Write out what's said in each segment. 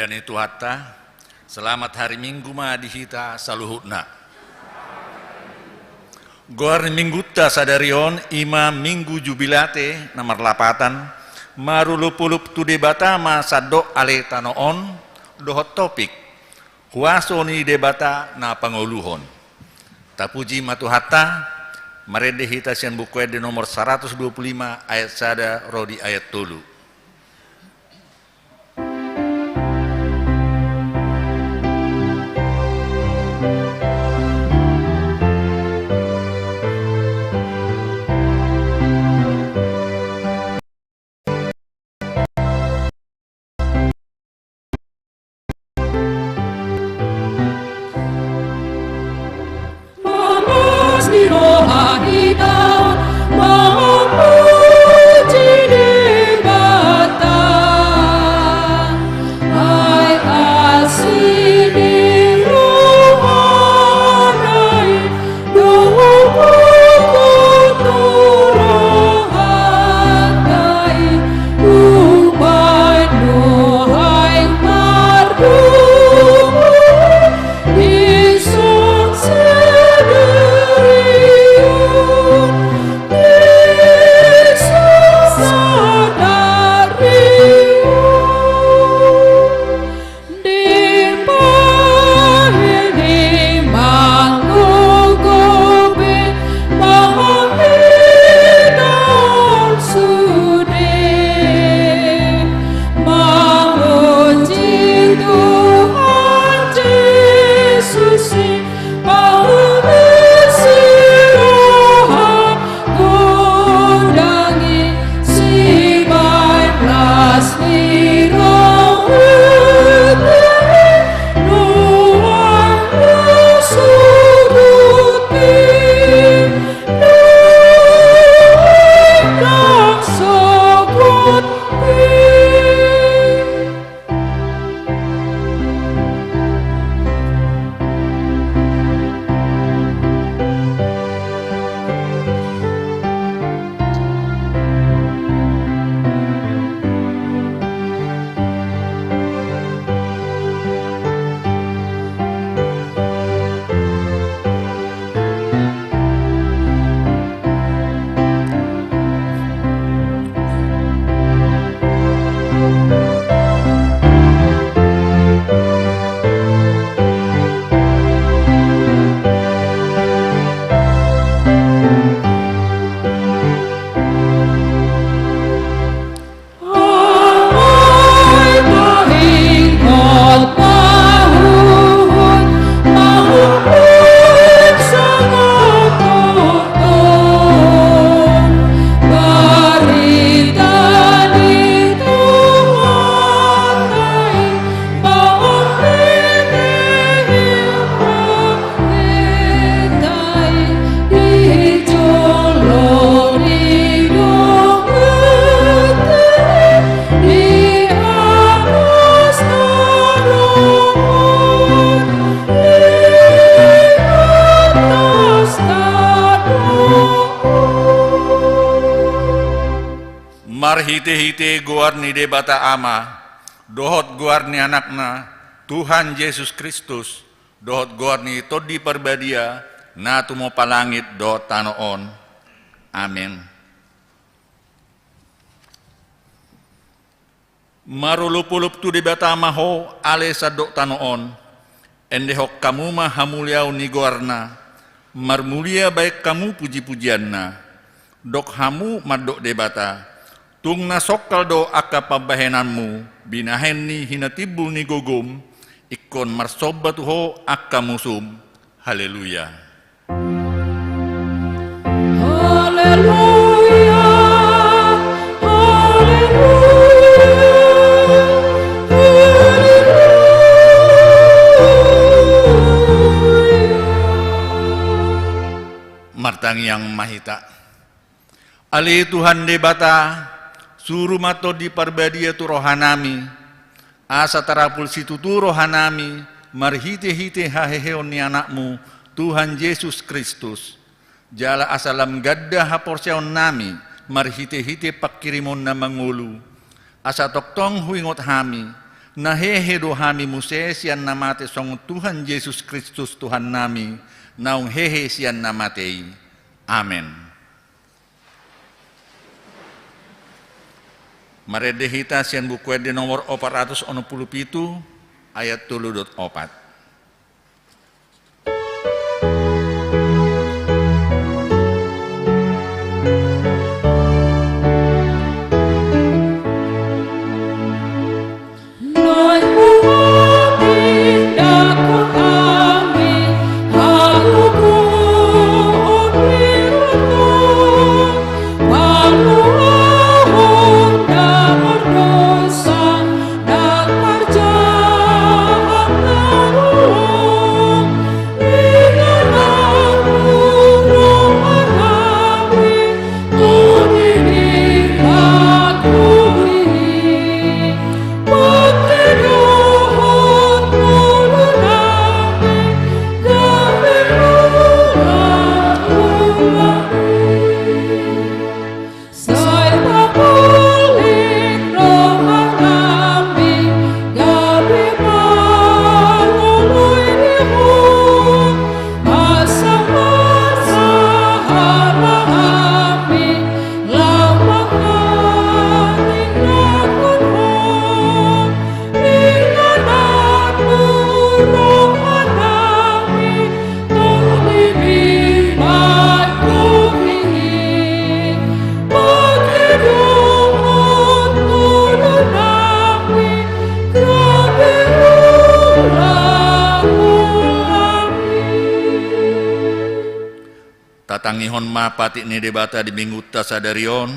Dan itu hatta, selamat hari Minggu ma dihita saluhutna. Goar minggu ta sadarion ima minggu jubilate nomor 8 marulup-ulup tu debata ma sadok ale tanoon dohot topik huasoni debata na pangoluhon. Tapuji matu hatta marede hita sian buku di nomor 125 ayat sada rodi ayat tulu. Hite-hite goar ni debata ama, dohot goar ni anakna, Tuhan Yesus Kristus, dohot goar ni todi perbadia, na tumo palangit do tanoon. Amin. Marulup-ulup tu debata maho ale sadok tanoon, endehok kamu mah hamuliau ni goarna, marmulia baik kamu puji-pujianna, dok hamu madok debata, tung nasokal do aka pabahenanmu, binahen ni hinatibul ni gogum, ikon marsobat ho aka musum. Haleluya. Haleluya. Martang yang mahita. Ali Tuhan debata, suruh mato di parbadia tu rohanami, asa tarapul situ tu rohanami, marhite-hite haheheon ni anakmu, Tuhan Yesus Kristus. Jala asalam gadda haporseon nami, marhite-hite pakirimon na mangulu. Asa toktong huingot hami, Nahehe dohami muse sian namate song Tuhan Yesus Kristus Tuhan nami, naung hehe sian namatei. Amen. Maredehita sian buku di nomor 467 ayat 3.4. Tatangihon ma pati ni debata di minggu tasadarion,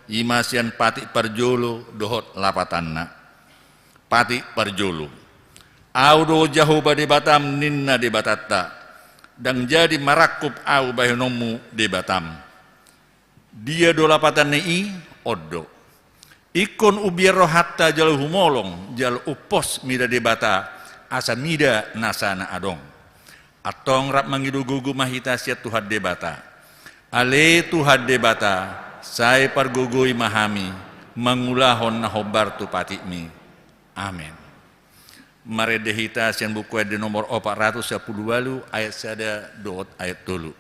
imasian pati parjolo dohot lapatanna. Pati parjolo. Audo jahu ba debatam ninna debatatta, dan jadi marakup au bahonomu debatam. Dia do lapatan nei oddo. Ikon ubiero hatta jal humolong, jal upos mida debata, asa mida nasana adong. Atong rap mangidu gugu mahita siat Tuhan debata. Ale Tuhan debata, saya pargugui mahami, mangulahon na hobar tu patimi. Amin. Maredehita sian buku di nomor 410 ayat sada dot ayat dulu.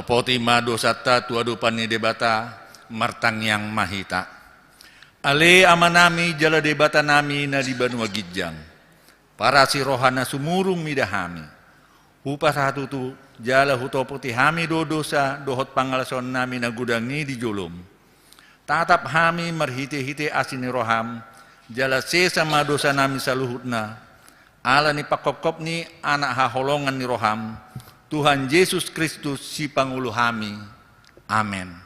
Poti mado sata tuadupan ni debata martang yang mahita. Ale amanami jala debata nami na di Banua Gijang. Para si rohana sumurung midahami. Hupa satu tu jala hutopoti hami do dosa dohot pangalason nami na gudangi di jolom. Tatap hami marhite-hite asini roham jala sesa madosa nami saluhutna. Ala ni pakop-kop ni anak haholongan ni roham. Tuhan Yesus Kristus si Pangulu hami. Amin.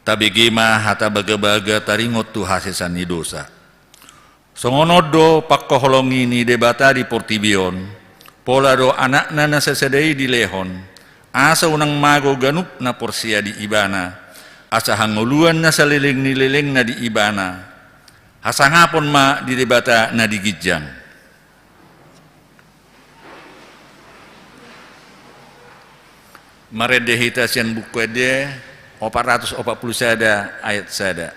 tabegema hata baga-baga taringot tu hasesan ni dosa. Songonodo pakkoholongi ni debata di Portibion, pola do anakna na sasadai di Lehon, asa unang mago ganup na porsia di Ibana, asa hanguluan na saliling nililing na di Ibana, hasangapon ma di debata na di Gijang. Maredehita sian bukwede 440 sada ayat sada.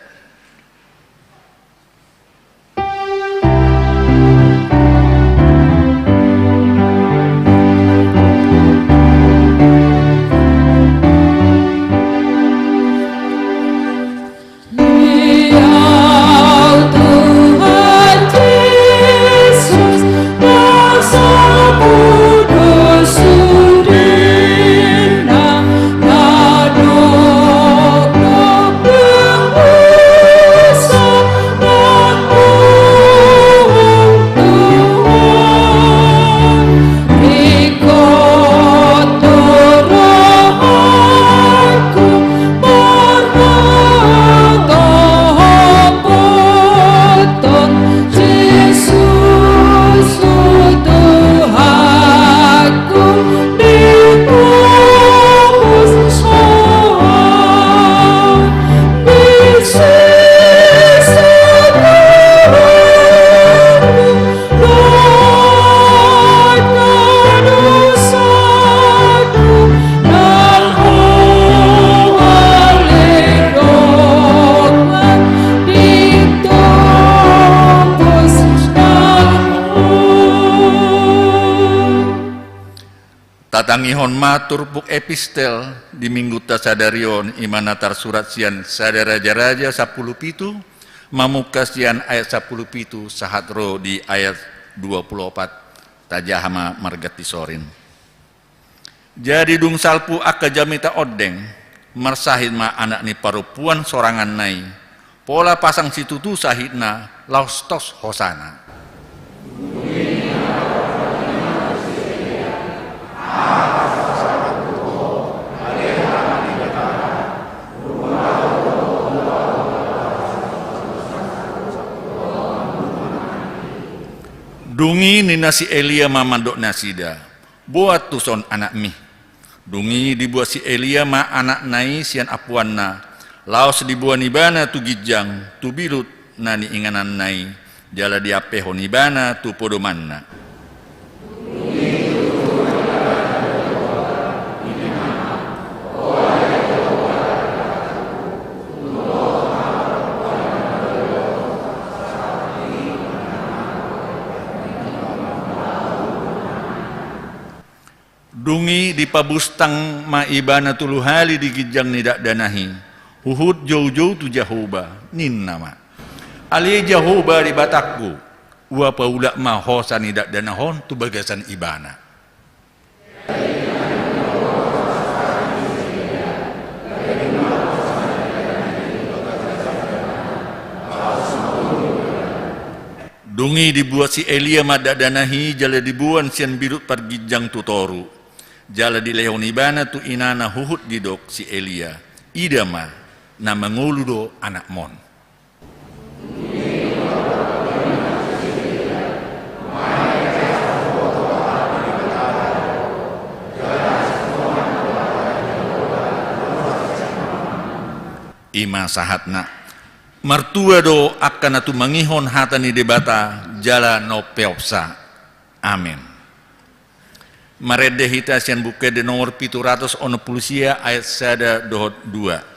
Tatangihon matur buk epistel di minggu tasadarion imanatar surat sian sadaraja-raja 10 pitu mamuka sian ayat 10 pitu sahatro di ayat 24 tajahama margati sorin. Jadi dung salpu akka jamita odeng marsahin ma anak ni parupuan sorangan nai pola pasang situtu sahidna laustos hosana. Dungi ni nasi Elia mamandok nasida, buat tuson anak mi. Dungi dibuat si Elia ma anak nai sian apuanna, laos dibuat nibana tu Gijang, tu bilut nani inganan nai, jala diapeho nibana tu podomanna. Dungi di pabustang maibana tuluhali di Gijang nidak danahi. Huhud jauh-jauh tu Jahoba, nin nama. Ali Jahoba di batakku. Ua paulak mahosa nidak danahon tu bagasan ibana. Dungi dibuat si Elia madak danahi jala dibuan sian birut par Gijang tu toru. Jala di lehon ibana tu inana huhut didok si Elia idama na menguludo anak mon. Ima sahatna mertua do akan atu mangihon hatani debata jala no peopsa. Amin. Marede hita sian buke de nomor 700 ono pulusia ayat sada dohot 2.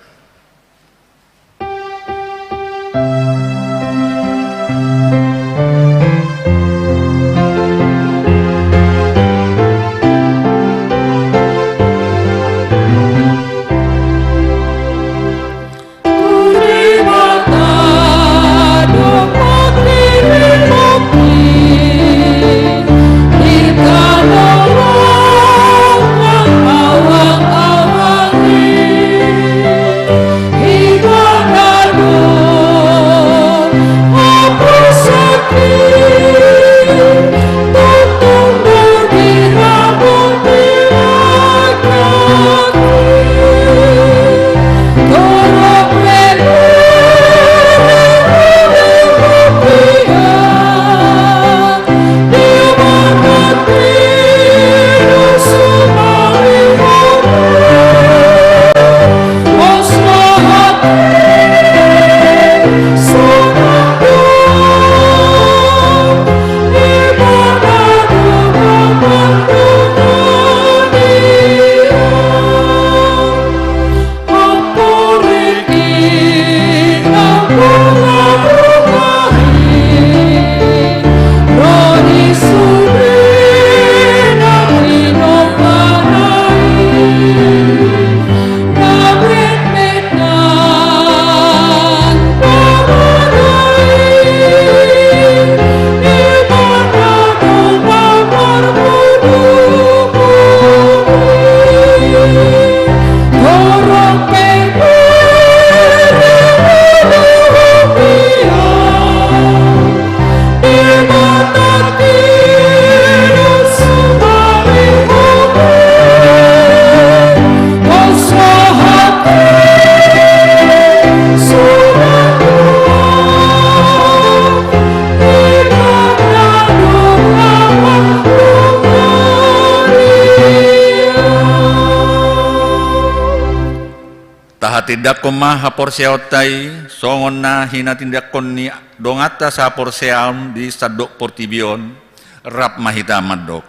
tindak ko mahaporseotai songon na hinatindak ko ni dongata sa porseam di sadok portibion rap mahita madok.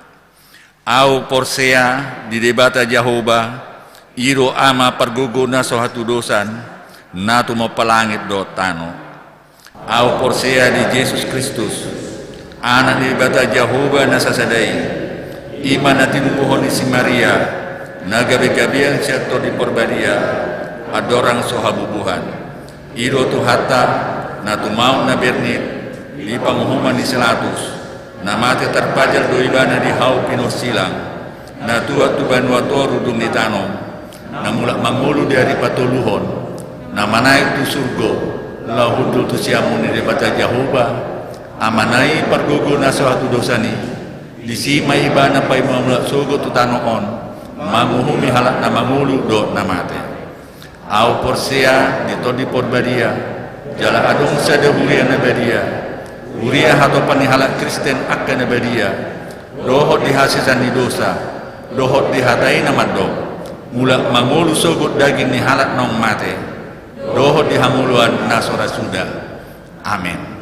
Au porsea di debata Jehovah iro ama pargugo na so hatudosan na tumapalangit do tano. Au porsea di Jesus Kristus anak di debata Jehovah na sasadai iman na tinubuhon ni si Maria na gabi-gabian siya to di porbaria adorang so habubuhan iro tu hatta na tumau na bernit di panghuman ni selatus na mati terpajal do ibana di hau pinos silang na tua tu banua toru dung ni tanom na mulak mangulu dari patuluhon na manai tu surgo la hudul tu siamun di debata Jehovah amanai pargogo na suatu dosani di si mai ibana pai mamulak surgo tu tanoon manguhumi halak na mangulu do na mate au porsea di todi porbadia jala adung sadahurian na badia Uria hato panihalak Kristen akan nabadia dohot dihasisan di dosa dohot dihatai namadok mulak mangulu sogut daging ni halak nong mate dohot dihanguluan nasora sudah. Amin.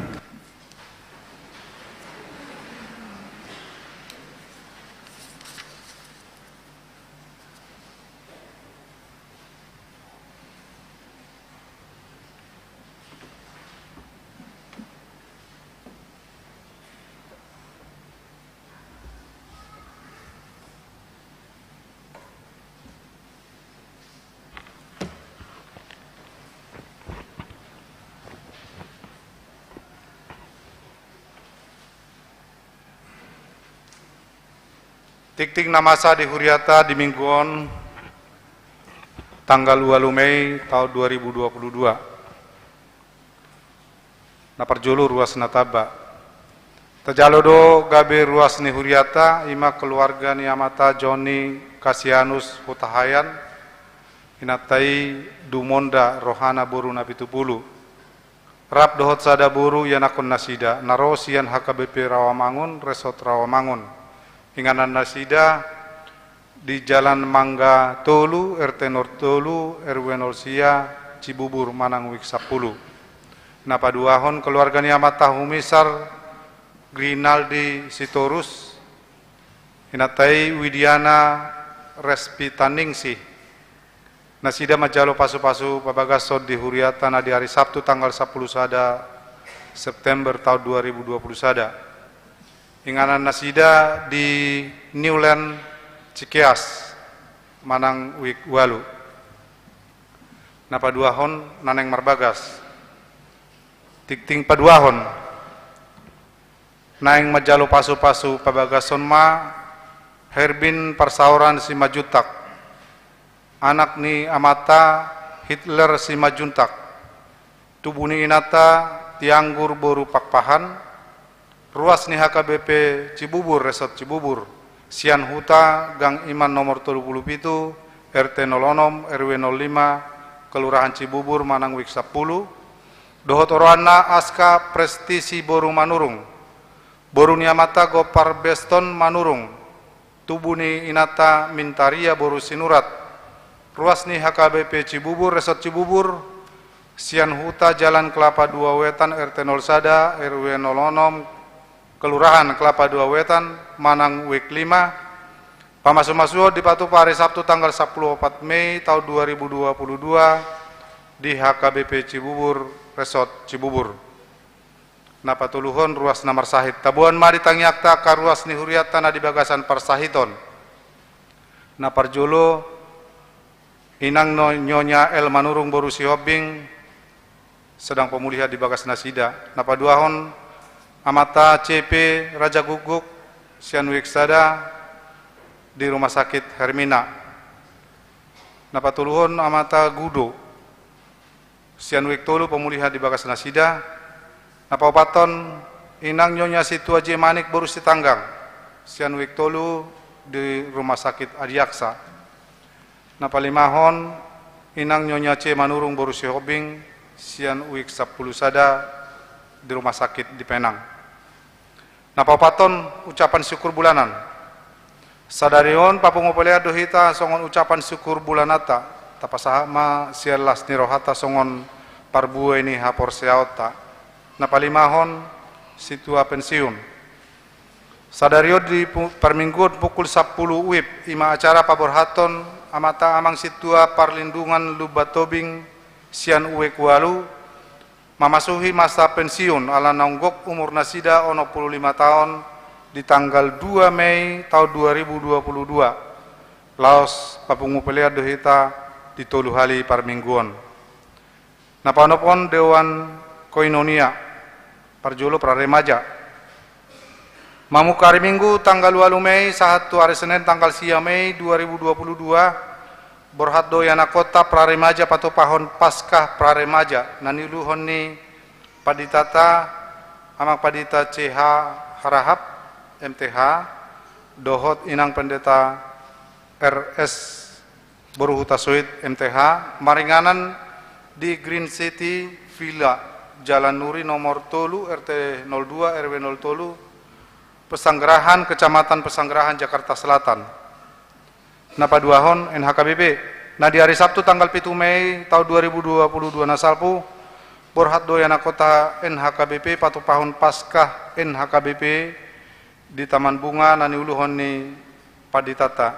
Tik-tik namasa di Huriata di mingguon tanggal 2 Mei tahun 2022. Naparjulu ruas nataba. Tajalodo gabe ruas ni Huriata ima keluarga ni amata Joni Kasianus Hutahayan inatai dumonda rohana buru na pitupulu. Rap dohot sada buru yanakon nasida narosian HKBP Rawamangun Resort Rawamangun. Inganan nasida di Jalan Mangga Tolu, RT Nor Tolu, RW Norsia, Cibubur, Manang Wik 10. Napaduahon keluarga ni amata humisar Grinaldi Sitorus, inatai Widiana Respitaningsih. Nasida majalo pasu-pasu pabagasod di Huriata na di hari Sabtu tanggal 10 sada September tahun 2020 sada. Inganan nasida di Newland Cikeas Manang Wik Walu. Napaduahon naneng marbagas. Tikting paduahon naeng majalo pasu-pasu pabagason ma Herbin Parsauran si Majuntak. Anak ni amata Hitler si Majuntak. Tubuni inata tianggur boru pakpahan. Ruas ni HKBP Cibubur, Resort Cibubur, Sian Huta, Gang Iman nomor 37, RT 06, RW 05, Kelurahan Cibubur, Manang Wik 10, Dohot Oroana Aska Prestisi Boru Manurung, Boru Niamata Gopar Beston Manurung, Tubuni Inata Mintaria Boru Sinurat, Ruas ni HKBP Cibubur, Resort Cibubur, Sian Huta, Jalan Kelapa 2 Wetan, RT 0 Sada, RW 06, Kelurahan Kelapa 2 Wetan, Manang Wik 5, pamasu-masu di Patu hari Sabtu tanggal 14 Mei tahun 2022 di HKBP Cibubur, Resort Cibubur. Napatuluhon ruas namar sahid. Tabuan mari tangyakta ka ruas ni Huriata na di bagasan parsahiton. Naparjolo inang nyonya El Manurung Boru Sihobing sedang pemulihan di bagas nasida. Napaduahon amata CP Raja Guguk Sian Wik Sada di Rumah Sakit Hermina. Napatuluhon amata Gudo Sian Wik Tolu pemulihan di bagas nasida. Napapaton inang nyonya Situ Aji Manik Boru Sitanggang Sian Wik Tolu di Rumah Sakit Adiaksa. Napalimahon inang nyonya C Manurung Boru Sihobing Sian Wik 10 Sada di Rumah Sakit di Penang. Napapaton ucapan syukur bulanan. Sadarion papungopolea dohita songon ucapan syukur bulanata tapasahama sielas ni rohata songon parbue ni hapor seauta napalimahon situa pensiun sadario di permingguan pukul 10 WIB ima acara paborhaton amata amang situa perlindungan lubatobing sian uwe kualu mamasuhi masa pensiun ala nonggok umur nasida 65 tahun di tanggal 2 Mei tahun 2022 laos papungu pelea dohita di tolu hali parmingguan napanopon Dewan Koinonia parjolo praremaja mamukari minggu tanggal 2 Mei sahatu hari Senin tanggal 4 Mei 2022 borhat doyana kota praremaja patu pahon paskah praremaja naniluhon ni paditata amang padita CH Harahap MTH dohot inang pendeta RS Boruhuta Soit MTH maringanan di Green City Villa Jalan Nuri nomor tolu RT 02 RW 03 Pesanggerahan Kecamatan Pesanggerahan Jakarta Selatan napaduahon NHKBP nah di hari Sabtu tanggal 7 Mei tahun 2022 nasalpu borhat doyana kota NHKBP patu pahun paskah NHKBP di Taman Bunga nani uluhon ni paditata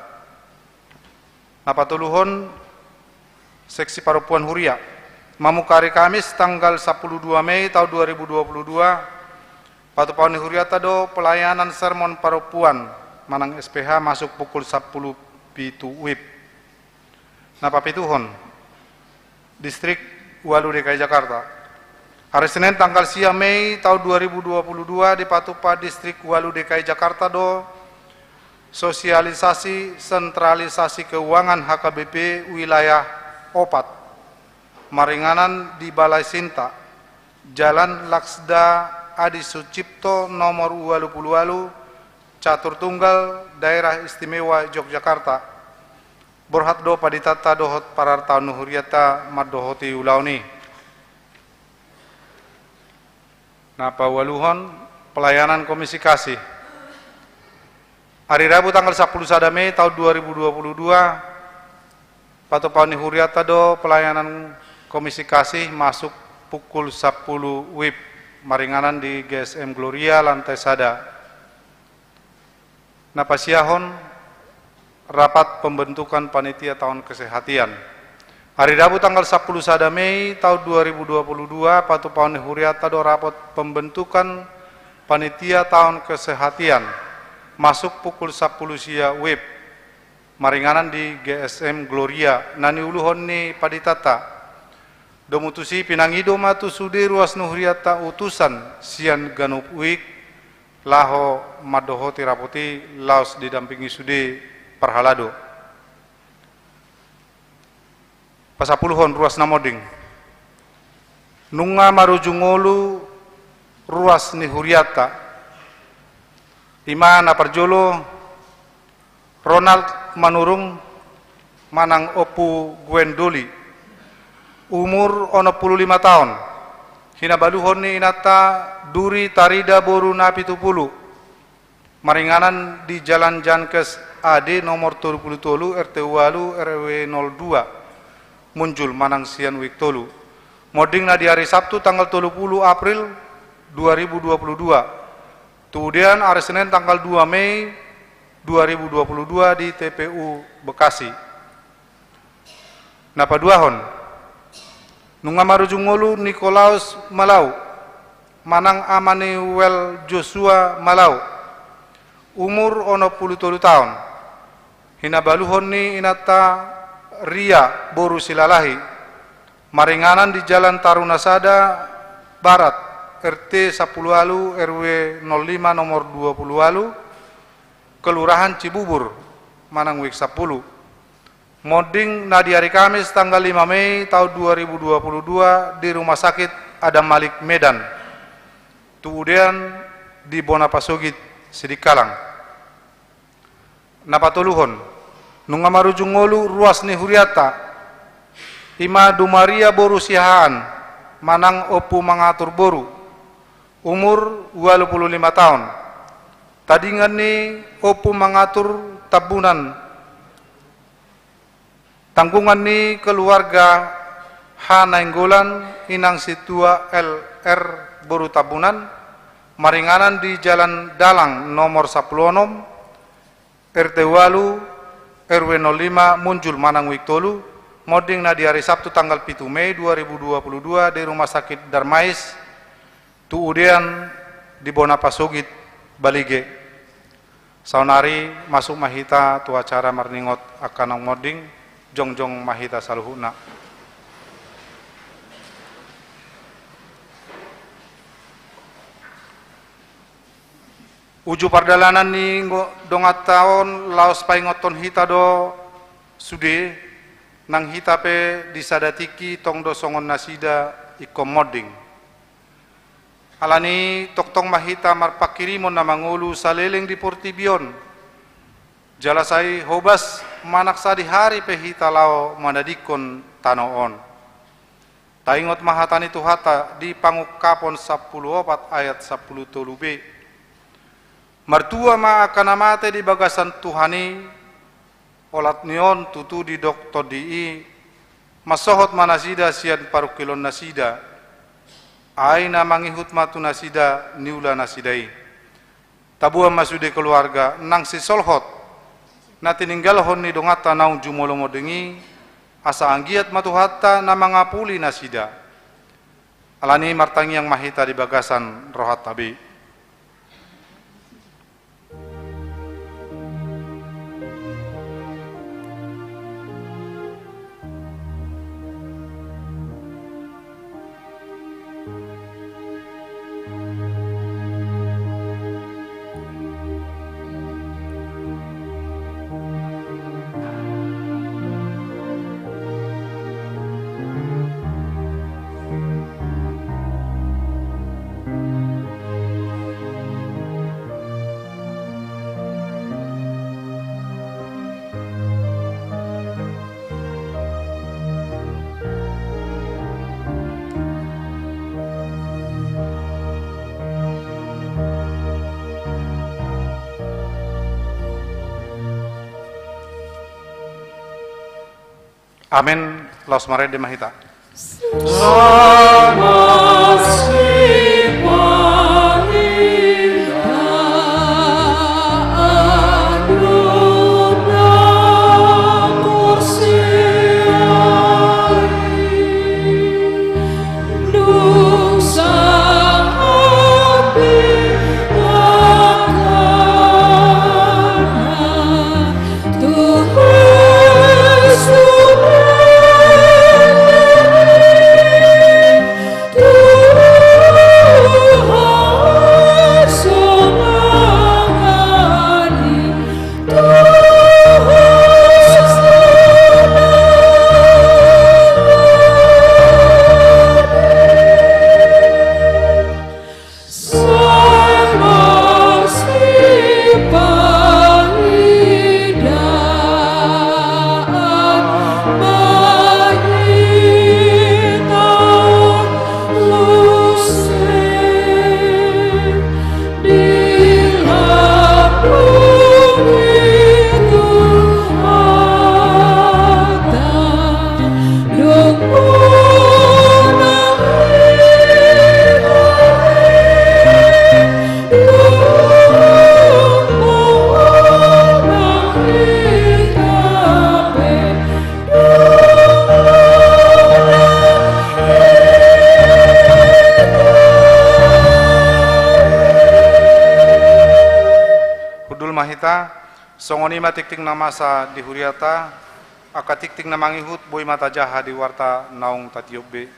napatuluhon seksi parupuan huria mamukari Kamis tanggal 12 Mei tahun 2022 patu pahun ni huria tado pelayanan sermon parupuan manang SPH masuk pukul 10 pitu WIB napapituhon distrik Walu DKI Jakarta hari Senin tanggal 4 Mei tahun 2022 di Patupa Distrik Walu DKI Jakarta do sosialisasi sentralisasi keuangan HKBP wilayah Opat maringanan di Balai Sinta Jalan Laksda Adi Sucipto nomor 20 Catur Tunggal Daerah Istimewa Yogyakarta borhat do paditata dohot pararta nuhuriata madohoti ulauni napa waluhon pelayanan komisi kasih hari Rabu tanggal 10 Mei tahun 2022 patu pauni huriata do pelayanan komisi kasih masuk pukul 10 WIB maringanan di GSM Gloria lantai sada napa siahon rapat pembentukan panitia tahun kesehatan hari Rabu tanggal 10 Mei tahun 2022 patu pauni huriata do rapot pembentukan panitia tahun kesehatan masuk pukul 10 sia WIB maringanan di GSM Gloria nani uluhon ni paditata domutusi pinangido matu sudi ruas nuhuriata utusan sian ganup wik laho madohoti rapoti laos didampingi sudi parhalado pasapuluhon ruas namoding nunga marujungolu ruas ni huriata imana parjolo Ronald Manurung manang opu Gwendoli umur 65 tahun hinabaluhon ni inata duri tarida boru napi tupulu maringanan di Jalan Jankes AD nomor 30 RT Walu RW 02 muncul manang sian wik tolu moding na di hari Sabtu tanggal 30 April 2022 kemudian hari Senin tanggal 2 Mei 2022 di TPU Bekasi napaduahon nunga marujungolu Nikolaus Malau manang Amanuel Joshua Malau umur 63 tahun hinabaluhon ni inata Ria Boru Silalahi maringanan di Jalan Tarunasada Barat RT 10 Alu RW 05 nomor 20 Alu Kelurahan Cibubur Manang Wik 10 moding na di hari Kamis tanggal 5 Mei tahun 2022 di Rumah Sakit Adam Malik Medan kemudian di Bonapasogit Sidikalang napatuluhon nunga marujungolu ruas ni huriata ima dumaria boru sihaan manang opu mangatur boru umur 25 tahun tadingan ni opu mangatur tabunan Tanggungan ni keluarga H. Nainggolan Inang Situa LR Boru Tabunan maringanan di Jalan Dalang nomor 16 RT Walu RW 05 Munjul Manang Wiktolu moding na di hari Sabtu tanggal 7 Mei 2022 di Rumah Sakit Darmais tuudian di Bonapasugit Balige. Saunari masuk mahita tu acara marningot akanang moding jongjong mahita saluhuna. Uju pardalanan ni dongat taon laos paingoton hita do sude nang hita pe disadatiki tong do songon nasida ikom moding. Alani toktong mahita marpakirimon na mangulu saleleng di Portibion. Jalasai hobas manaksa di hari pe hita lao mandadikon tanoon. Taingot mahatani tuhata di pangukapon 14 ayat 10 tolube. Mertua ma akan amate di bagasan Tuhani olat nion tutu di doktor di masohot manasida sian parukilon nasida aina mangihut matu nasida niula nasidai tabua masude keluarga nang si solhot na tininggalhon ni dongata naung jumolomo dengi asa anggiat matu hatta na mangapuli nasida alani martangi yang mahita di bagasan rohat tabi. Amin. Los mare de mahita. Songoni matikting namasa di huriata akatikting namangihut boy mata jaha di warta naung tatiobbe.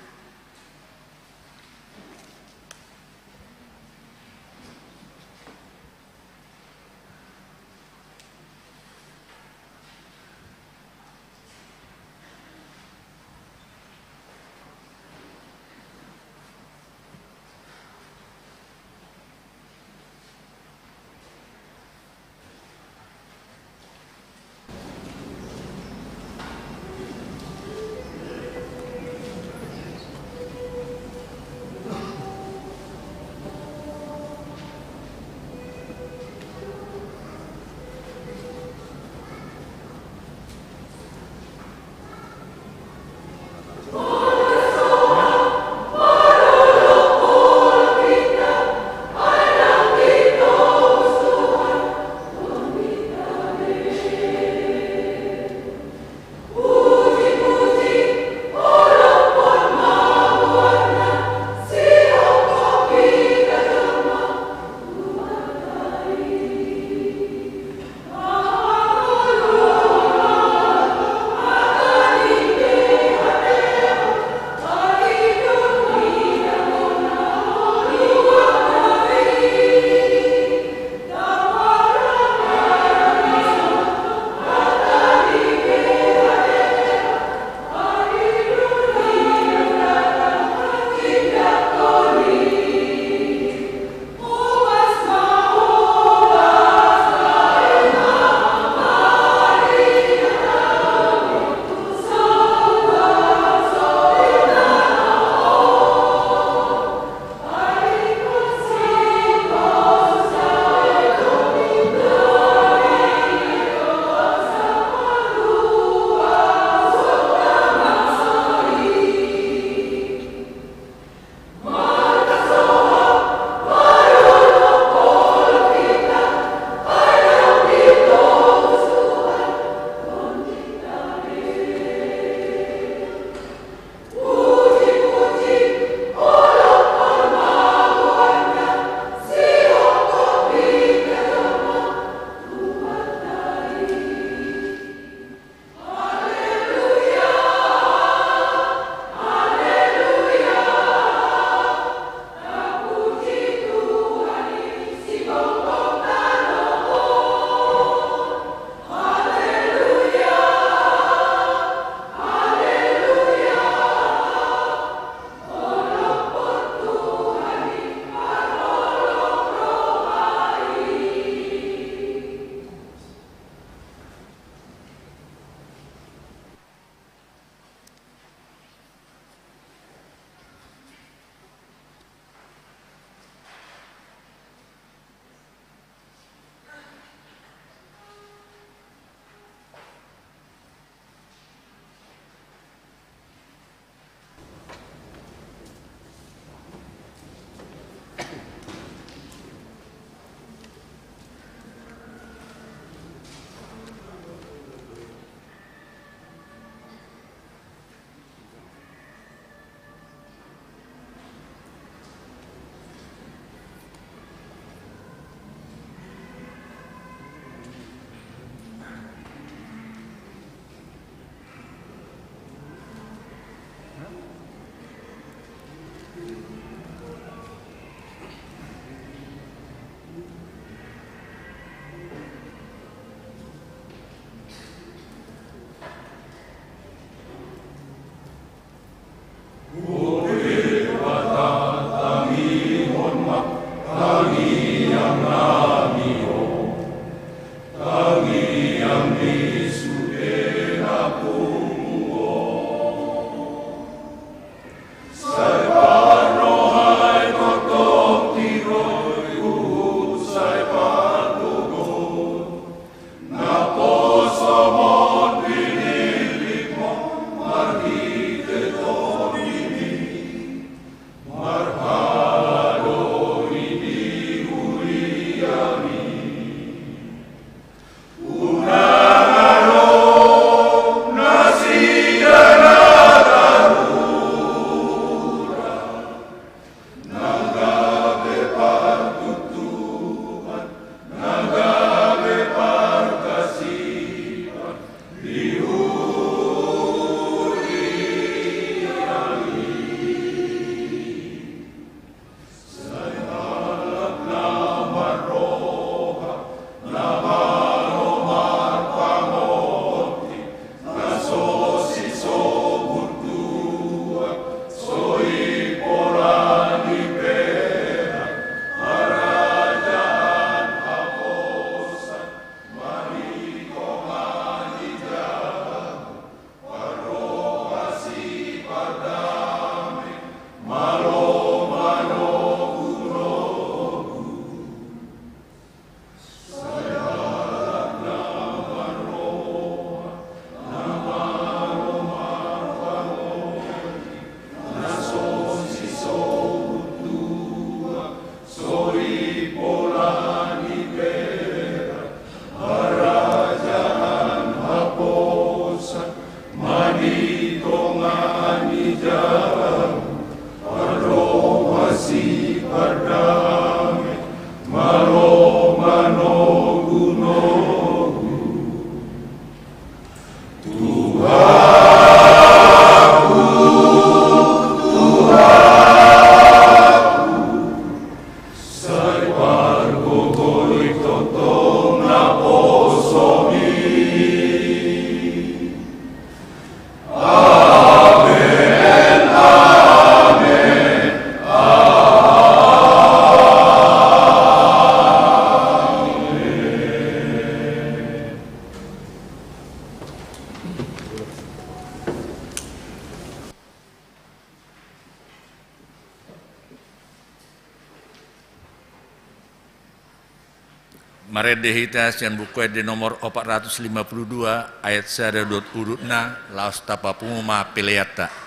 Maredehita sian buku di nomor 452 ayat 1 urutna laos tapapuma peleata.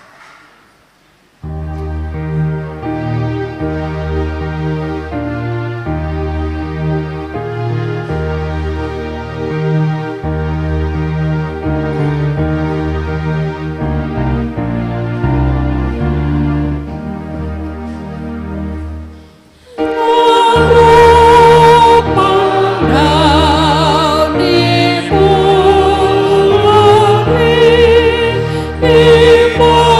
Ibu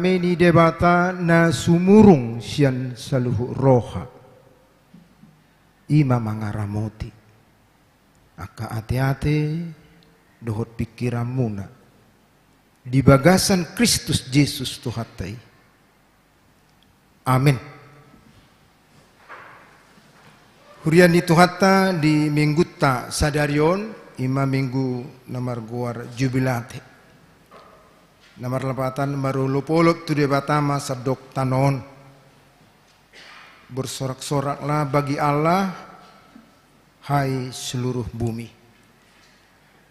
Alame ni debata na sumurung sian saluhu roha. Ima mangaramoti. Aka ate-ate dohot pikiran muna. Di bagasan Kristus Yesus Tuhatai. Amin. Hurian di Tuhata di minggu ta sadarion ima minggu namar guar jubilate. Namar lepatan marulupolop tu debatama sadok tanon. Bersorak-soraklah bagi Allah, hai seluruh bumi.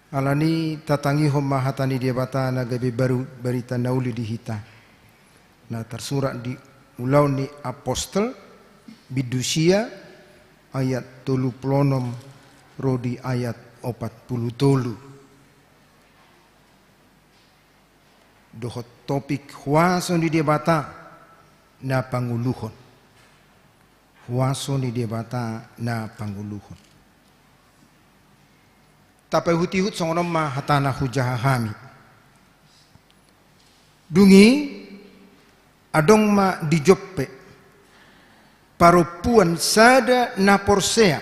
Alani tatangi homa hatani debata na gabi baru berita nauli di hita. Nah tersurat di ulau ni apostol bidusia ayat 36 rodi ayat 40. Dohot topik huaso di debata na panguluhon. Huaso di debata na panguluhon. Tapai hutihut songonom ma hatana hujahahami. Dungi adong ma di joppe parupuan sada na porsea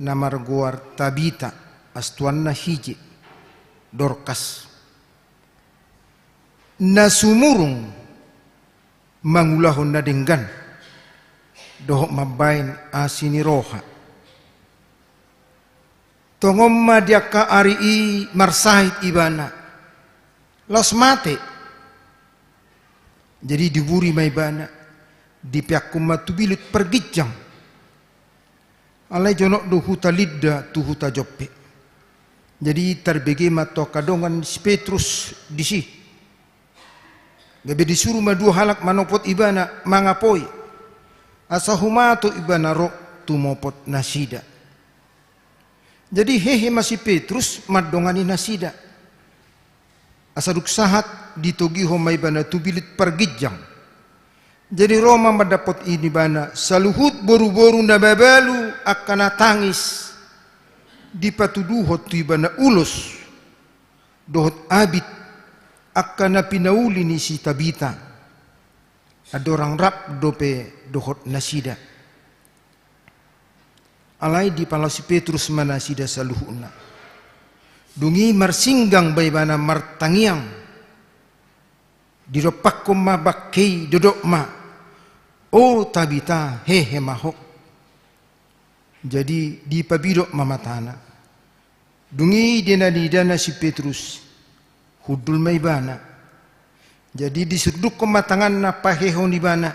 na marguar Tabita astuan na hiji Dorcas na sumurung mangulahon na denggan dohok mabain asini roha tongom madiaka arii marsahit ibana los mate jadi diburi maibana di pihak kumatubilut pergijang alai jonok do huta lidda tu huta joppe jadi terbege mato kadongan Petrus disi gabe disuruh madua halak manopot ibana mangapoi asahumato ibana ro tumopot nasida. Jadi hehe masih Petrus madongani nasida. Asaduk sahat ditogi homai ibana tubilit pergijang. Jadi Roma mendapat ini bana saluhut boru-boru nababalu akan tangis dipatuduhot tu ibana ulus dohot abid akan pinauli ni si Tabita. Ada orang rap dope dohot nasida. Alai di palasi Petrus manasida saluhuna. Dungi marsinggang baibana martangiang. Diropak ma bakkei dodok ma. Oh Tabita hehe mahok. Jadi di pabidok mamatana. Dungi dina si Petrus. Hudul maibana. Jadi disuduk kematangan na pahehon ibana.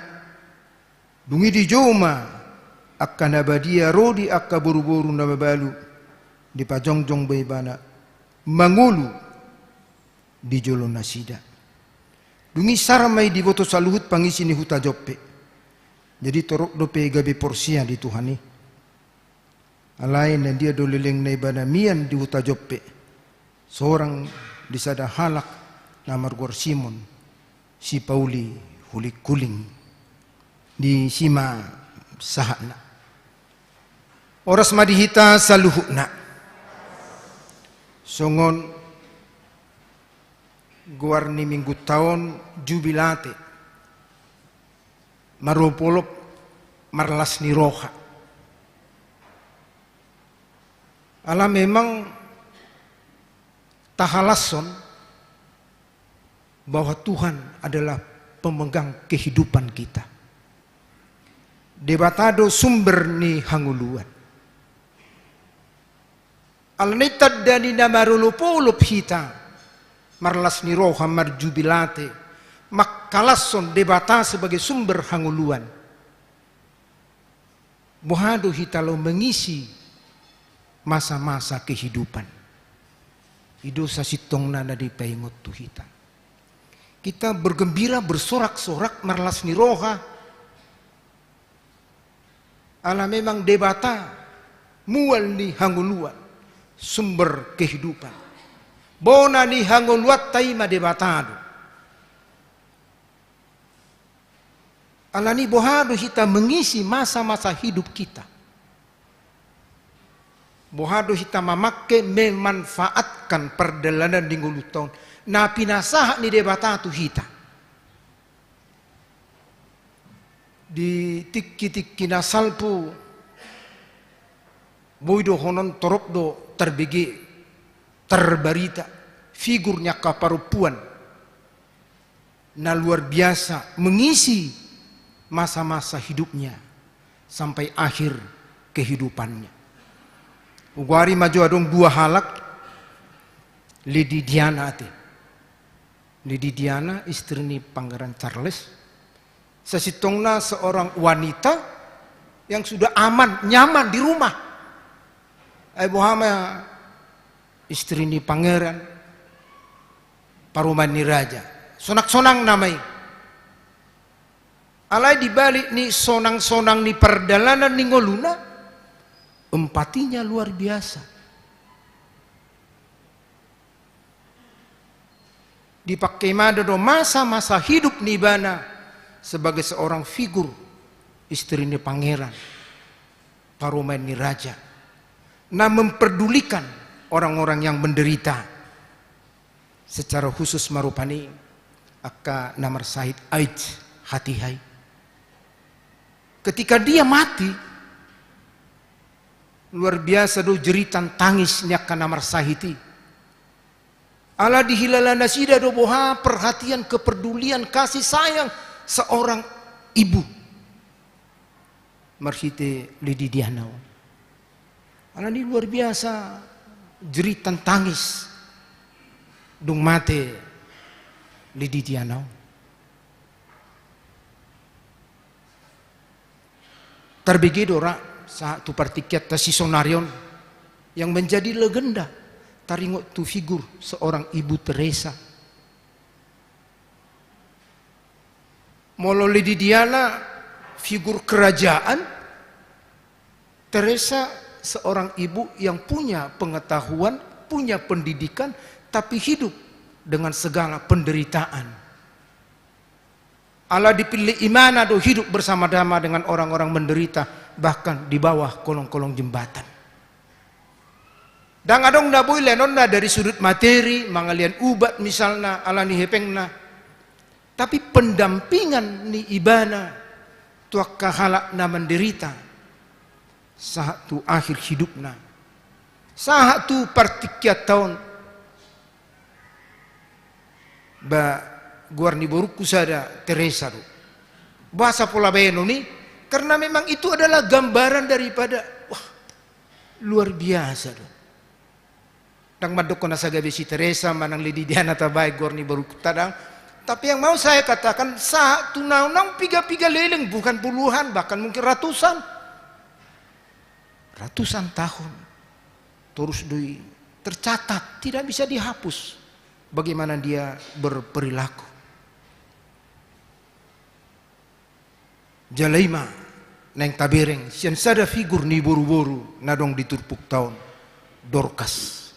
Dungi di joma akan abadia rodi akka buru-buru na babalu di pajongjong baibana mangulu di jolo nasida. Dungi saramai di boto saluhut pangisi ni huta joppe. Jadi torok dope gabe porsia di Tuhani. Alain dan dia doleleng na ibana mian di huta joppe. Seorang di sada halak namar Gor Simon si Pauli hulik kuling di sima sahana oras madihita saluhukna songon guarni minggu tahun jubilate maropolop marlas ni roha ala memang tahalason bahwa Tuhan adalah pemegang kehidupan kita. Debatado sumber ni hanguluan. Alnitad dani namarulupulup hita marlas ni roha marjubilate makkalason debata sebagai sumber hanguluan. Bohado hita lo mengisi masa-masa kehidupan. Ido sa sitong na di paingot tu hita. Kita bergembira bersorak-sorak marlas ni roha. Ala memang debata mual ni hanguluan sumber kehidupan. Bona ni hanguluat taima debatado. Ala ni bohado hita mengisi masa-masa hidup kita. Bohado hita mamakke memanfaatkan perjalanan di ngulu tahun. Na pinasah ni debata tu hita. di tikki nasalpu boydo honon torokdo terbege terbarita figurnya kaparupuan na luar biasa mengisi masa-masa hidupnya sampai akhir kehidupannya. Ugari maju adong dua halak Lady Diana ate. Lady Diana istri ni Pangeran Charles. Sesitongna seorang wanita yang sudah aman, nyaman di rumah. Bohama istri ni Pangeran Paruman ni Raja. Sonak-sonang namai. Alai dibalik ni sonang-sonang ni perdalanan ni ngoluna, empatinya luar biasa. Dipakai madado masa-masa hidup Nibana sebagai seorang figur istri ni Pangeran Paruman ni Raja. Nah, memperdulikan orang-orang yang menderita. Secara khusus marupani akka namar Sahid Ait Hatihai. Ketika dia mati, luar biasa do jeritan tangisnya ka namar Sahiti. Ala dihilala nasida do boha perhatian, kepedulian, kasih sayang seorang ibu. Marhite Lady Diana. Ala ini luar biasa jeritan tangis dung mate Lady Diana. Terbegi dora satu partikiat tasisonarion yang menjadi legenda taringot tu figur seorang Ibu Teresa. Molo Lady Diana figur kerajaan, Teresa seorang ibu yang punya pengetahuan, punya pendidikan, tapi hidup dengan segala penderitaan. Allah dipilih imana do hidup bersama-sama dengan orang-orang menderita, bahkan di bawah kolong-kolong jembatan. Dan adong na boy lenonna dari sudut materi, mangalian ubat misalnya ala ni hepengna. Tapi pendampingan ni ibana tuak kahalak na menderita saat tu akhir hidupna. Saat tu partikiat tahun ba guarni boruku sada Teresa do. Bahasa pola beno ni karena memang itu adalah gambaran daripada wah luar biasa do. Dang madok na sa gabi si Teresa manang Lady Diana tabay guarni boruku tadang. Tapi yang mau saya katakan saat tu naunang piga-piga leleng, bukan puluhan bahkan mungkin ratusan tahun terus tercatat, tidak bisa dihapus bagaimana dia berperilaku. Jalaima neng tabereng sian sada figur ni boru-boru nadong diturpuk tahun Dorcas,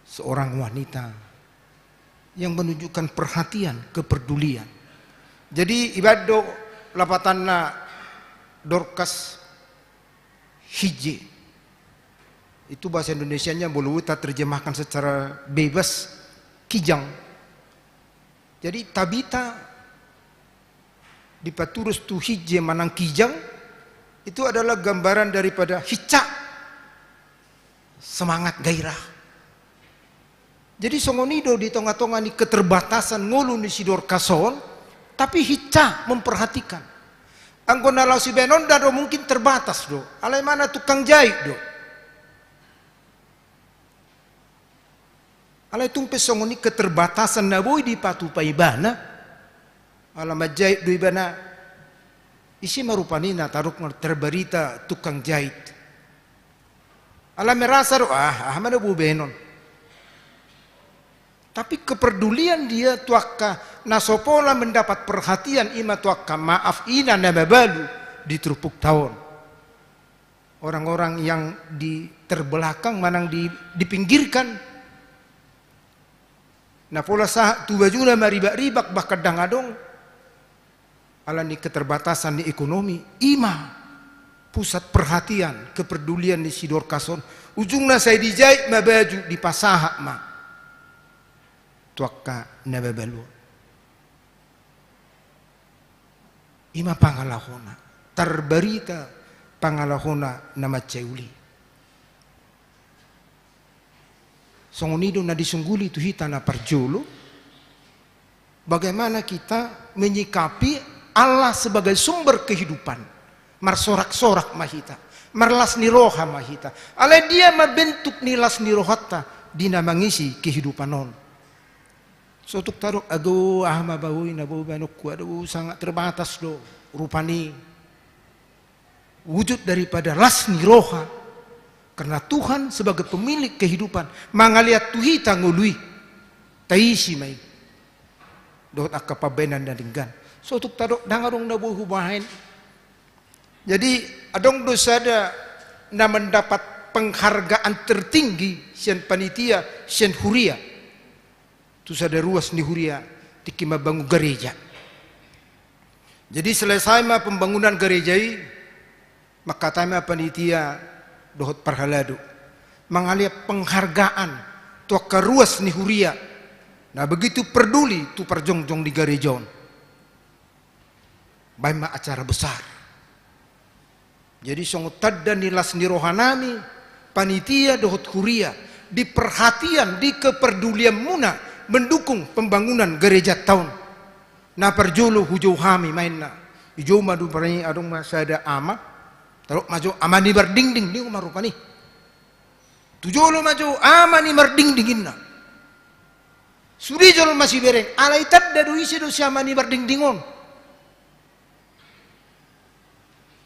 seorang wanita yang menunjukkan perhatian, kepedulian. Jadi ibado lapatanna Dorcas hije. Itu bahasa Indonesianya boleh kita terjemahkan secara bebas kijang. Jadi Tabita dipaturus tu hije manang kijang itu adalah gambaran daripada hicak, semangat gairah. Jadi songonido di tengah-tengah ni keterbatasan ngulu ni si Dorcason, tapi hicak memperhatikan. Anggona lau si Benonda do mungkin terbatas do. Alai mana tukang jahit do. Alai tumpe songoni keterbatasan na boy di patu pa ibana. Alam jahit do ibana. Isi marupanina taruk terbarita tukang jahit. Alam merasa do mana bu Benon. Tapi kepedulian dia tuaka nasopola mendapat perhatian ima tuaka maaf ina nababalu di terupuk tahun. Orang-orang yang di terbelakang manang dipinggirkan. Nah pola sah tu bajuna maribak-ribak bahkan dangadong. Alani keterbatasan di ekonomi ima pusat perhatian kepedulian di si Dorcason. Ujungnya saya dijahit mabaju di pasahak ma tuaka nababalu. ima pangalahona terberita pangalahona nama ceuli songonido na disungguli tu hitana parjolo. Bagaimana kita menyikapi Allah sebagai sumber kehidupan, marsorak-sorak mahita, marlas niroha mahita. Ale dia membentuk nilas nirohata dina mangisi kehidupan non. Sotuk taruh aduh ahma bahui nabu banukku aduh sangat terbatas do rupani wujud daripada las niroha. Karena Tuhan sebagai pemilik kehidupan mangaliat tuhita ngului taisi mai dot akapabenan dan dinggan sotuk tadok dangarong nabu hubahin. Jadi adong dosa ada na mendapat penghargaan tertinggi sian panitia sian huria tu sada ruas ni huria tikima bangun gereja. Jadi selesai ma pembangunan gereja maka tama panitia dohot parhaladu mengalir penghargaan tua keruas ni huria. Nah begitu peduli tu perjongjong di gerejon. Baima acara besar. Jadi songot dan nilas ni rohanami panitia dohot huria di perhatian di kepedulian muna mendukung pembangunan gereja tahun. Na perjolo hujau hami mainna. Hujau madu peranyi adong masada ama. Taruh maju amani berdingding ni umarupani. Tujolo maju amani berdingdinginna. Suri jol masih bereng. Alai tadda do isi do siamani berdingdingon.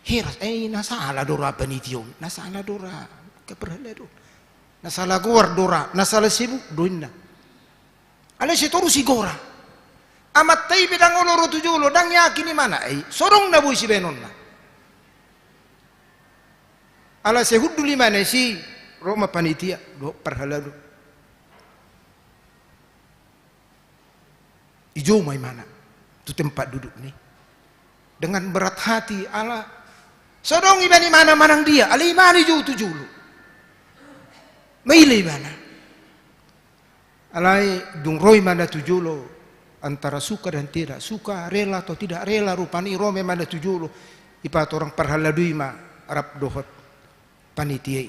Heras nasala dora panitiom. Nasala dora keperhala do. Nasala gor dora. Nasala sibuk doinna. Alai setoru si gora. Amat tay bidang oloro tujolo dang yakini mana sorong na buisi benonna. Ala sehudu lima nasi Roma panitia do perhaladu ijo mai mana tu tempat duduk nih dengan berat hati ala sodong ibani mana manang dia ala imani jo tu julu maile mana alai dung roy mana tu julu antara suka dan tidak suka rela atau tidak rela rupani Rome mana tu julu ipat orang perhaladu ima Arab dohot panitia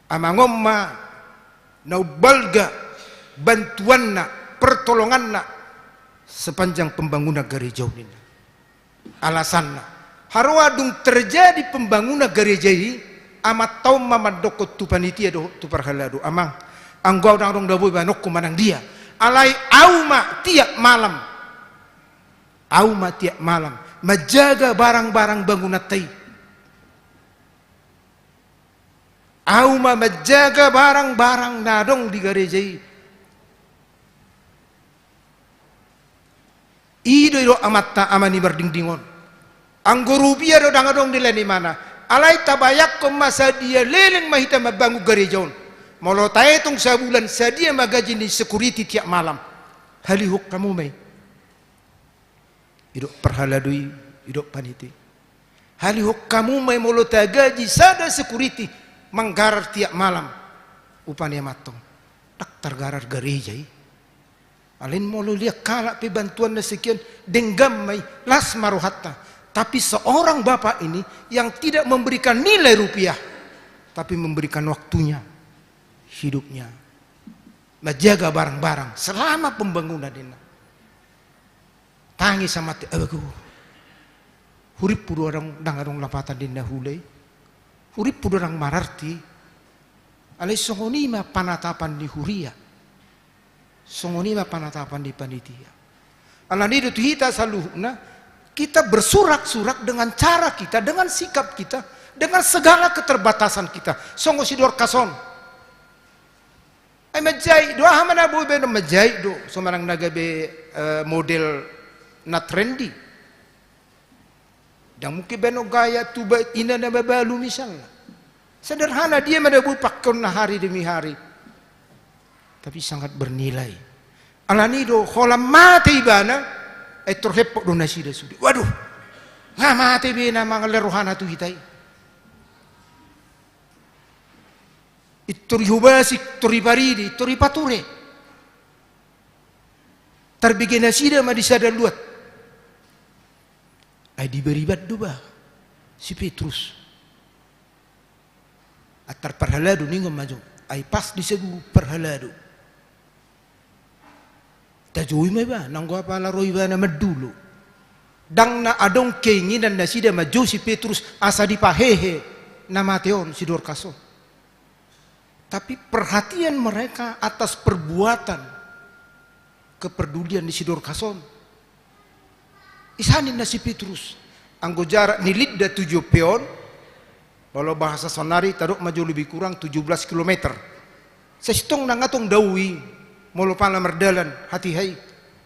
amangomma naubalga bantuanna pertolonganna sepanjang pembangunan gereja ini alasanna haruadung terjadi pembangunan gereja ini amat tau mamadokot tu panitia do tu perhaladu amang anggau dang dong daboy banokku manang dia alai auma tiap malam menjaga barang-barang bangunan tai auma menjaga barang-barang nadong di gereja ido amatta amani berdingdingon anggo rupia do dangadong dileni mana alai tabayak ko masa dia leleng mahita mabangu gerejon molo taetong sabulan sadia magaji ni security tiap malam halihuk kamu mai ido perhaladui ido paniti halihuk kamu mai molo tagaji sada security manggarar tiap malam upania matong tak tergarar gereja alin molo lihat kalak pe bantuan na sekian denggam mai las maruhatta tapi seorang bapak ini yang tidak memberikan nilai rupiah tapi memberikan waktunya hidupnya menjaga barang-barang selama pembangunan ini tangi sama aku hurip pudu orang dangarong lapatan dina hulai hurip pudu orang mararti alai songonima panatapan di huria songonima panatapan di panitia alani itu kita saluhna kita bersurak-surak dengan cara kita dengan sikap kita dengan segala keterbatasan kita songo sidor kason ay majai do hamana boy be no majai do somarang nagabe model na trendy dan mungkin beno gaya tuba ina na babalu misalnya sederhana dia madabu pakon na hari demi hari tapi sangat bernilai alani do kholam mate ibana terhepok do nasida sudi waduh nga mate be na mga rohana tu hitai itori hubasi tori paridi tori pature terbigena sida ma disada luat Ay diberibat do ba si Petrus. Atar perhalado ningo maju. Ay pas di segu perhalado. Tajui may ba nang gua pala roy ba na madulo. Dang na adong keinginan na sida maju si Petrus asa dipahehe na Mateon si Dorkason. Tapi perhatian mereka atas perbuatan kepedulian di si Dorkason. Isanin na si Petrus. Anggo jarak ni lidda 7 peon. Kalau bahasa sonari tadok maju lebih kurang 17 km. Sesitong nang atong dawi molo pala merdalan hati hai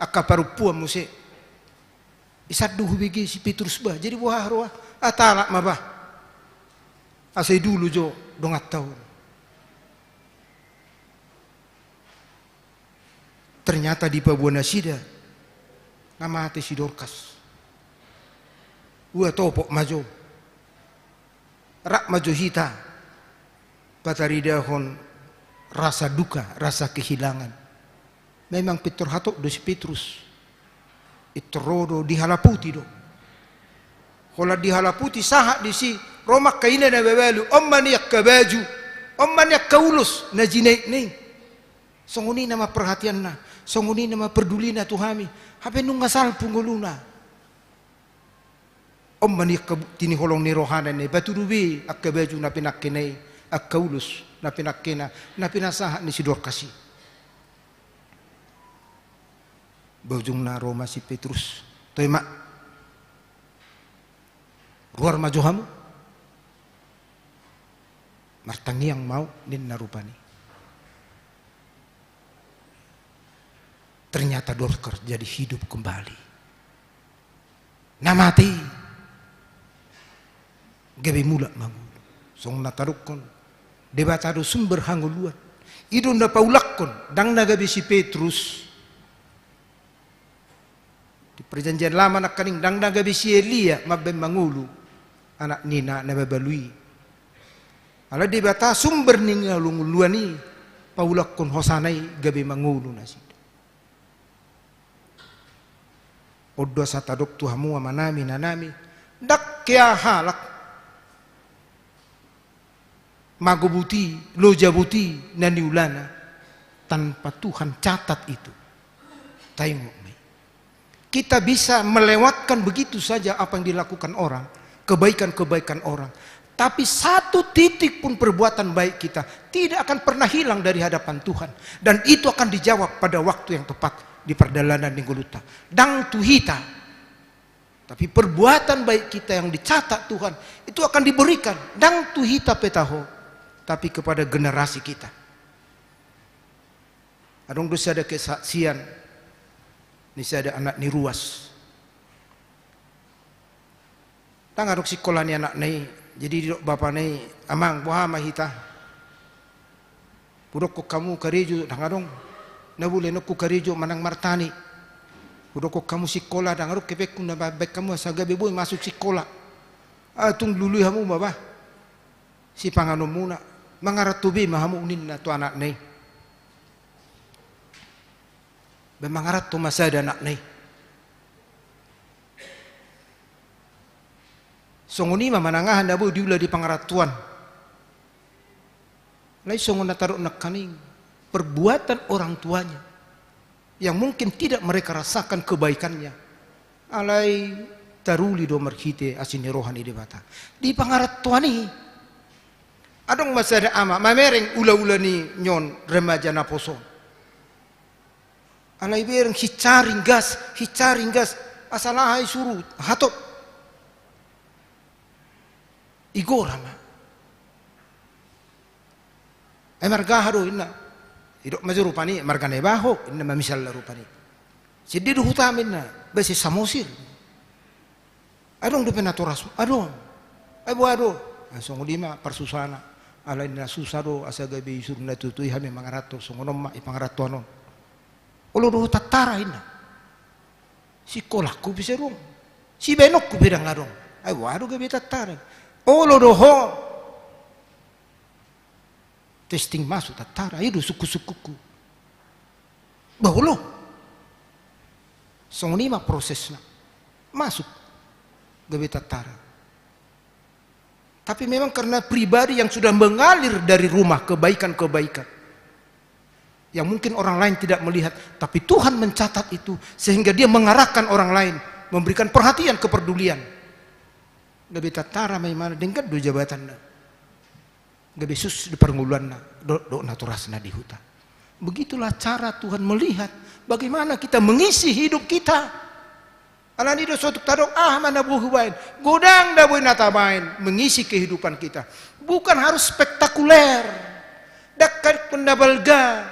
akka parupuan muse. Isadu hubigi si Petrus bah. Jadi wah roa atala mabah. Asai dulu jo dongat tahun. Ternyata di Pabuana Sida nama hati si Dorkas. Ua topok maju. Rak maju hita. Pataridahon rasa duka, rasa kehilangan. Memang Peter hatok do si Petrus. Itorodo dihalaputi do. Kalau dihalaputi sahak di si romak kaina na bebalu. Omman yak kabaju. Omman yak kaulus na jinaik ni. Songuni nama perhatian na. Songuni nama peduli na tuhami. Hape nung ngasal pungguluna. Om mani tini holong ni rohanan ni batu rubi ak baju na pinakkenai ak kaulus na pinakkena na pinasaha ni si Dorkasi. Bojung na Roma si Petrus. Toy mak. Luar majohamu. Martangi yang mau nin narupani. Ternyata Dorkar jadi hidup kembali. Namati gabi mula mangu. Song natarukon debatado sumber hanguluan. Idon na paulakkon dang nagabi si Petrus. Di perjanjian lama nak kaning dang nagabi si Elia mabem mangulu anak nina na babalui. Ala debata sumber ningalunguluan ni paulakkon hosanai gabi mangulu nasi. Odo satadok tuhamu amanami nanami dak kya halak magobuti lojabuti naniulana tanpa Tuhan catat itu. Tengok nih. Kita bisa melewatkan begitu saja apa yang dilakukan orang, kebaikan-kebaikan orang. Tapi satu titik pun perbuatan baik kita tidak akan pernah hilang dari hadapan Tuhan. Dan itu akan dijawab pada waktu yang tepat. Di perdalanan Ningguluta dang tuhita, tapi perbuatan baik kita yang dicatat Tuhan itu akan diberikan dang tuhita petaho, tapi kepada generasi kita. Adong dosa ada kesaksian ni ada anak ni ruas tang adok sekolah ni anak ni jadi dok bapa ni amang buah mahita purok ko kamu kareju dang adong na boleh nak kukarejo manang martani. Udah kok kamu sekolah dan harus kepek kuna babek kamu asaga beboy masuk sekolah. Atung lulu hamu baba. Si panganom muna mangarat tubi mahamu unin na to anak nay. Bemangarat to masada anak nay. Songoni mamanangahan na bo diula di pangaratuan. Lai songon na tarok nak kaning. Perbuatan orang tuanya yang mungkin tidak mereka rasakan kebaikannya. Alai taruli do merhite asini rohani debata. Di pangarat tuani adong masada ama mamereng ula-ula ni nyon remaja na poso. Alai bereng hicaring gas asalahai surut hatot. Igorama. Emargahado inna. Idok maju rupani margane baho inna mamisal rupani. Jadi du hutamin na besi samosir. Adong du penatoras. Adong. Ado. Song lima persusana. Ala inna susado asaga bi surna tutui hame mangarato songonom ma ipangarato anon. Olo du tatara inna. Si kolakku bisa rong. Si benokku bidang adong. Ado gabi tatara. Olo do ho. Testing masuk tatara itu suku-sukuku bahulu song lima prosesnya masuk gabe tatara. Tapi memang karena pribadi yang sudah mengalir dari rumah kebaikan-kebaikan yang mungkin orang lain tidak melihat, tapi Tuhan mencatat itu sehingga dia mengarahkan orang lain, memberikan perhatian, kepedulian. Gabe tatara may mana dengan do jabatan na. Gabe sus di pernguluan na do naturasna di hutan. Begitulah cara Tuhan melihat bagaimana kita mengisi hidup kita. Alani do suatu tadok mana buhubain, godang da boy natabain, mengisi kehidupan kita. Bukan harus spektakuler, dekat pendabalga.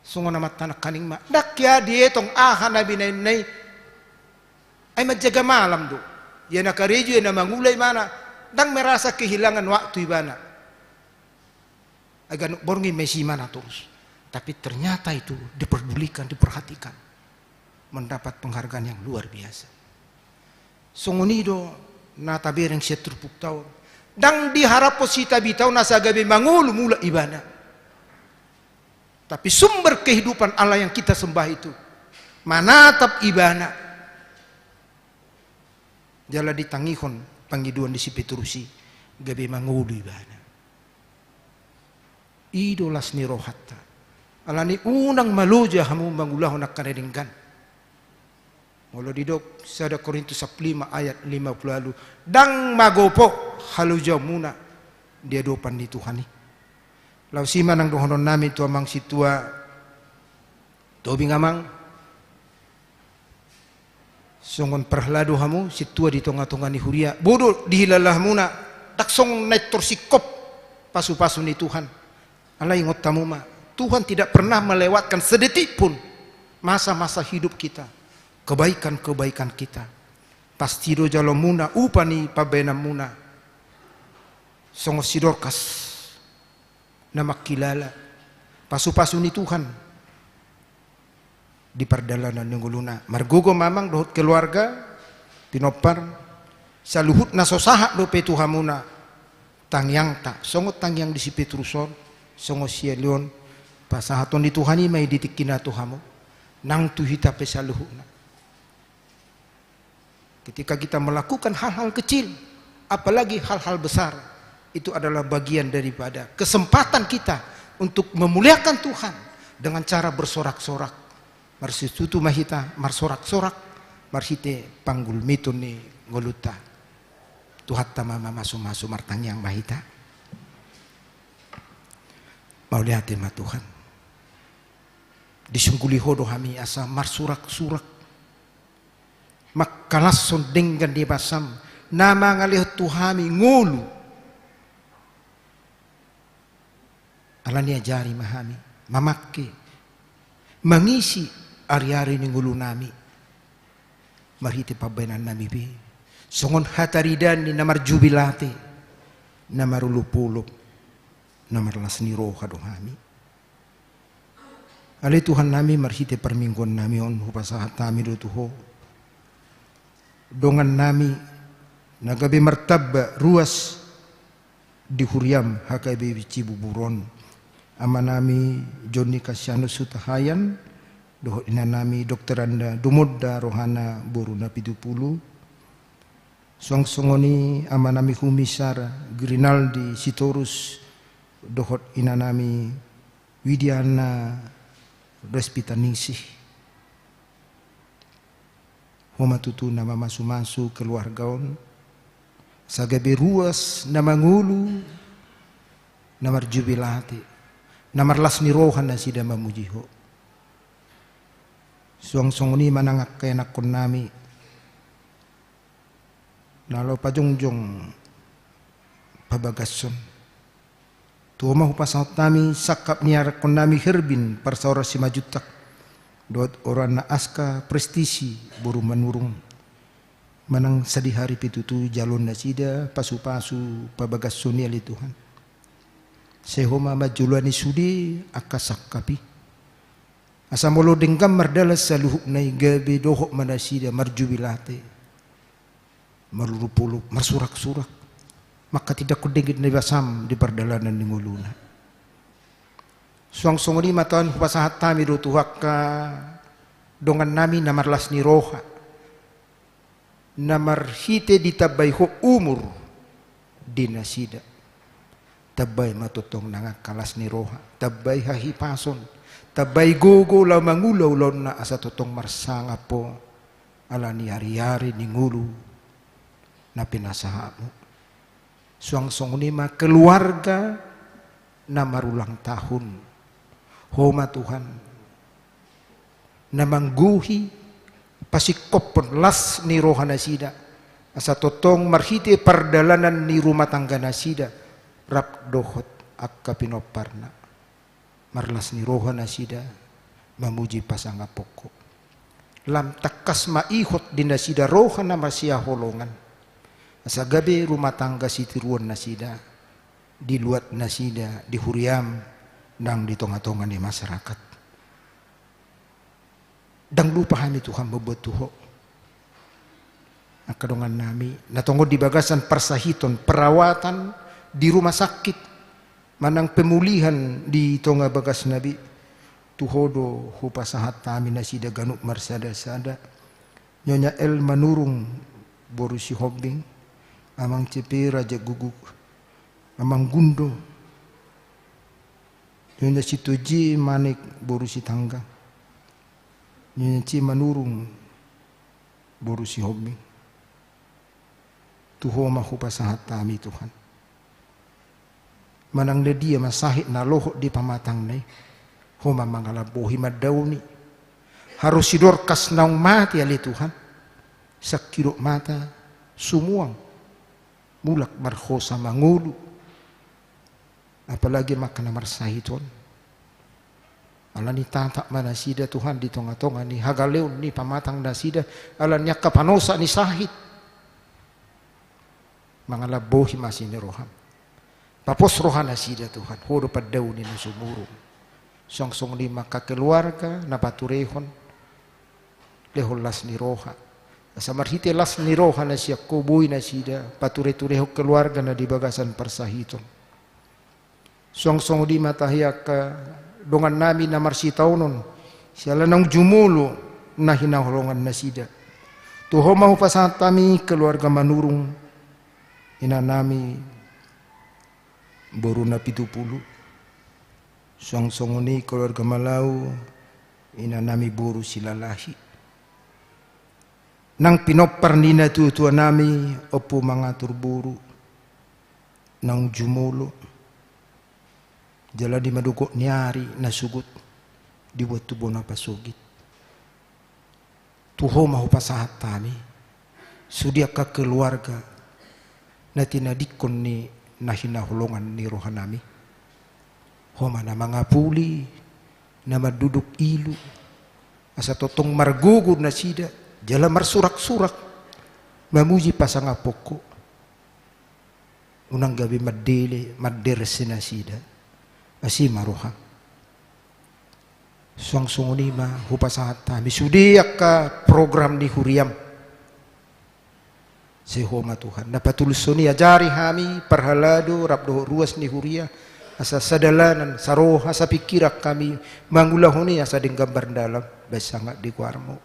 Sungo namat tanak kaning ma, dak ya dietong nabi nay, ay magjaga malam do. Ya nakarejo ya na mangulay mana, dang merasa kehilangan waktu ibana. Agan borngi mesi mana terus. Tapi ternyata itu diperdulikan, diperhatikan. Mendapat penghargaan yang luar biasa. Sungunido natabereng siya terpuk tawon. Dang diharap po si tabitaw nasa gabi mangulu mula ibana. Tapi sumber kehidupan Allah yang kita sembah itu manatap ibana. Jala ditangihon pangiduan di si Petrusi gabi mangulu ibana. Idolas ni rohatta. Alani unang maluja hamu mangulahon nakaredinggan. Walau didok sada Korintus 5 ayat 50 lalu, dang magopo haluja muna dia dopan di Tuhan ni. Lau sima nang dohonon nami tu amang situa tobing amang songon perhlado hamu situa di tonga-tonga ni huria bodoh dihilalah muna taksong nektor sikop pasu-pasu ni Tuhan. Alai ngot tamu ma Tuhan tidak pernah melewatkan sedetik pun masa-masa hidup kita, kebaikan-kebaikan kita. Pasti do jalo muna upani pabena muna songo sidorkas nama kilala pasu-pasu ni Tuhan di perdalanan yang guluna margogo mamang dohot keluarga pinopar saluhut nasosaha do pe Tuhamuna tangyang ta songo tangyang di si Petruson songo sielion pasahaton di Tuhani may ditikina Tuhamu nang tuhita pe saluhuna. Ketika kita melakukan hal-hal kecil, apalagi hal-hal besar, itu adalah bagian daripada kesempatan kita untuk memuliakan Tuhan dengan cara bersorak-sorak. Marsitutu mahita, marsorak-sorak, marsite panggul mitun ni ngoluta. Tuhat tama masu-masu martangyang mahita. Mau lihat ma Tuhan. Disungguli hodo kami asa marsurak-surak. Makalason dengan di basam nama ngalih Tuhami ngulu alani ajari mahami mamake mengisi ari-ari ni ngulu nami marhiti pabenan nami bi songon hataridan ni namar jubilate namar ulupuluk namar lasni roha dohami ali Tuhan nami marhiti permingguan nami on hupasahat nami do tuho dongan nami nagabi martabba ruas di huriam hakabi cibuburon ama nami Joni Kasyano Sutahayan doho ina nami Dr. Anda Dumudda Rohana Boruna Pidupulu songsongoni ama nami Humisara Grinaldi Sitorus dohot ina nami Widiana Respitaningsih homa tutu nama masu-masu keluargaon sagabe ruas nama ngulu namar jubilate namar lasmi rohan na sida mamujiho suang-suang ni manangak kenak kon nami nalo pajongjong pabagason tuwa mahupasaut nami sakap niarak kon nami herbin parsaura si majutak dot orang na aska prestisi buru manurung manang sadihari pitutu jalon na sida pasu-pasu pabagas sunyali Tuhan sehoma majulani sudi akasakapi asamolo denggam mardalas saluhuk na gabi dohok manasida marjubilate marurupuluk marsurak-surak maka tidak kudengit na basam di perdalanan ni nguluna. Suang-suang ni matawan kupasahat tami do tuhak ka dongan nami namarlas ni roha namarhite ditabay ho umur dinasida tabay matutong nangakalas ni roha tabay hahipason tabay gogo law mangulaw law na asa tutong marsanga po ala ni hari-hari ni ngulu na pinasaha mo suang-song nima keluarga na marulang tahun homa Tuhan na mangguhi pasikopon las ni roha nasida asa totong marhite pardalanan ni rumah tangga nasida rap dohot akka pinoparna marlas ni roha nasida mamuji pasanga poko lam takas maihot din nasida roha na masya holongan asa gabi rumah tangga sitiruan nasida diluat nasida di huriam dang di tonga-tonga ni masyarakat dang lupa kami Tuhan bebetuho akadongan nami natongod di bagasan persahiton perawatan di rumah sakit manang pemulihan di tonga bagas nabi tuhodo hupasahat tami nasida ganuk marsada-sada nyonya el manurung borusi hobbing amang cepe raja guguk amang gundo nyonya situji manik borusi tangga nyonya ci manurung borusi hobbing tuho mahupasahat tami Tuhan manang na dia masahit na lohok di pamatang na homa mangalabuhi madawni harus sidorkas naung mati ali Tuhan sakirok mata sumuang mulak marhosa mangulu apalagi makana marsahiton ala ni tatak manasida Tuhan di tonga-tonga ni hagaleon ni pamatang nasida ala niya kapanosa ni sahit mangalabuhi masini roham papos rohana sida Tuhan hodo padaw ni sumurong song lima keluarga na paturehon lehol las ni roha asa marhite las ni roha na siya kuboy na sida pature-tureho keluarga na di bagasan persahiton song lima tahiyak dongan nami na marsitaunon siya lanang jumulo na hinahulungan na sida tuho mahupasahat kami keluarga manurung ina nami boru na 70 song ni keluarga Malau ina nami boru silalahi nang pinopar nina tutua nami opo mangatur buru nang jumulo jala di madukok niari nasugut dibuat tubo na pasugit tuho mahupasahat tami sudia ka keluarga na tinadikon ni nahinahulungan ni rohanami homa na mga puli na maduduk ilu asa totong margugod na sida jala marsurak-surak mamuji pasanga poko unang gabi madderse na sida asi maroha song-songoni ma hupasahat tami sudiak ka program ni huriam sehoma Tuhan napatulusoni ajari kami perhalado rabdo ruas ni huria asa sadalanan saroha sa pikirak kami mangulahoni asa ding gambar dalam basangat di kuarmo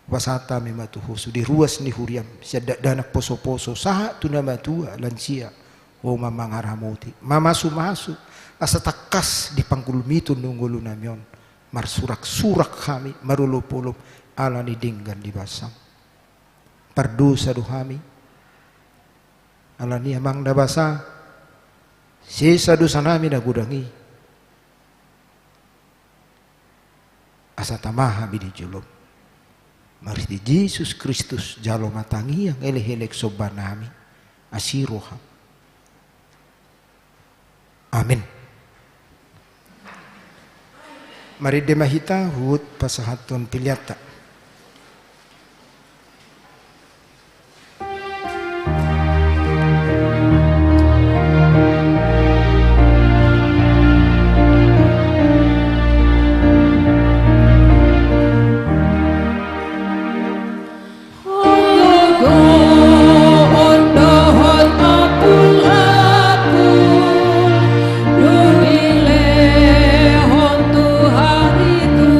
wasata mi matuho sudi ruas ni huriam siya danak poso-poso saha tuna matua lansia o mamangaramuti mamasu-masu asa takas di panggulmito nunggulo namyon marsurak-surak kami marulup-ulup ala ni dinggan di basang pardosa duhami ala ni amang nabasa sisa dosa namin nagudangi asa tamaha binijulog mariti Jesus Kristus jalo matangi ang elehelek soba namin asiroha amin mari demahita hut pasahaton pilyata Tuhan itu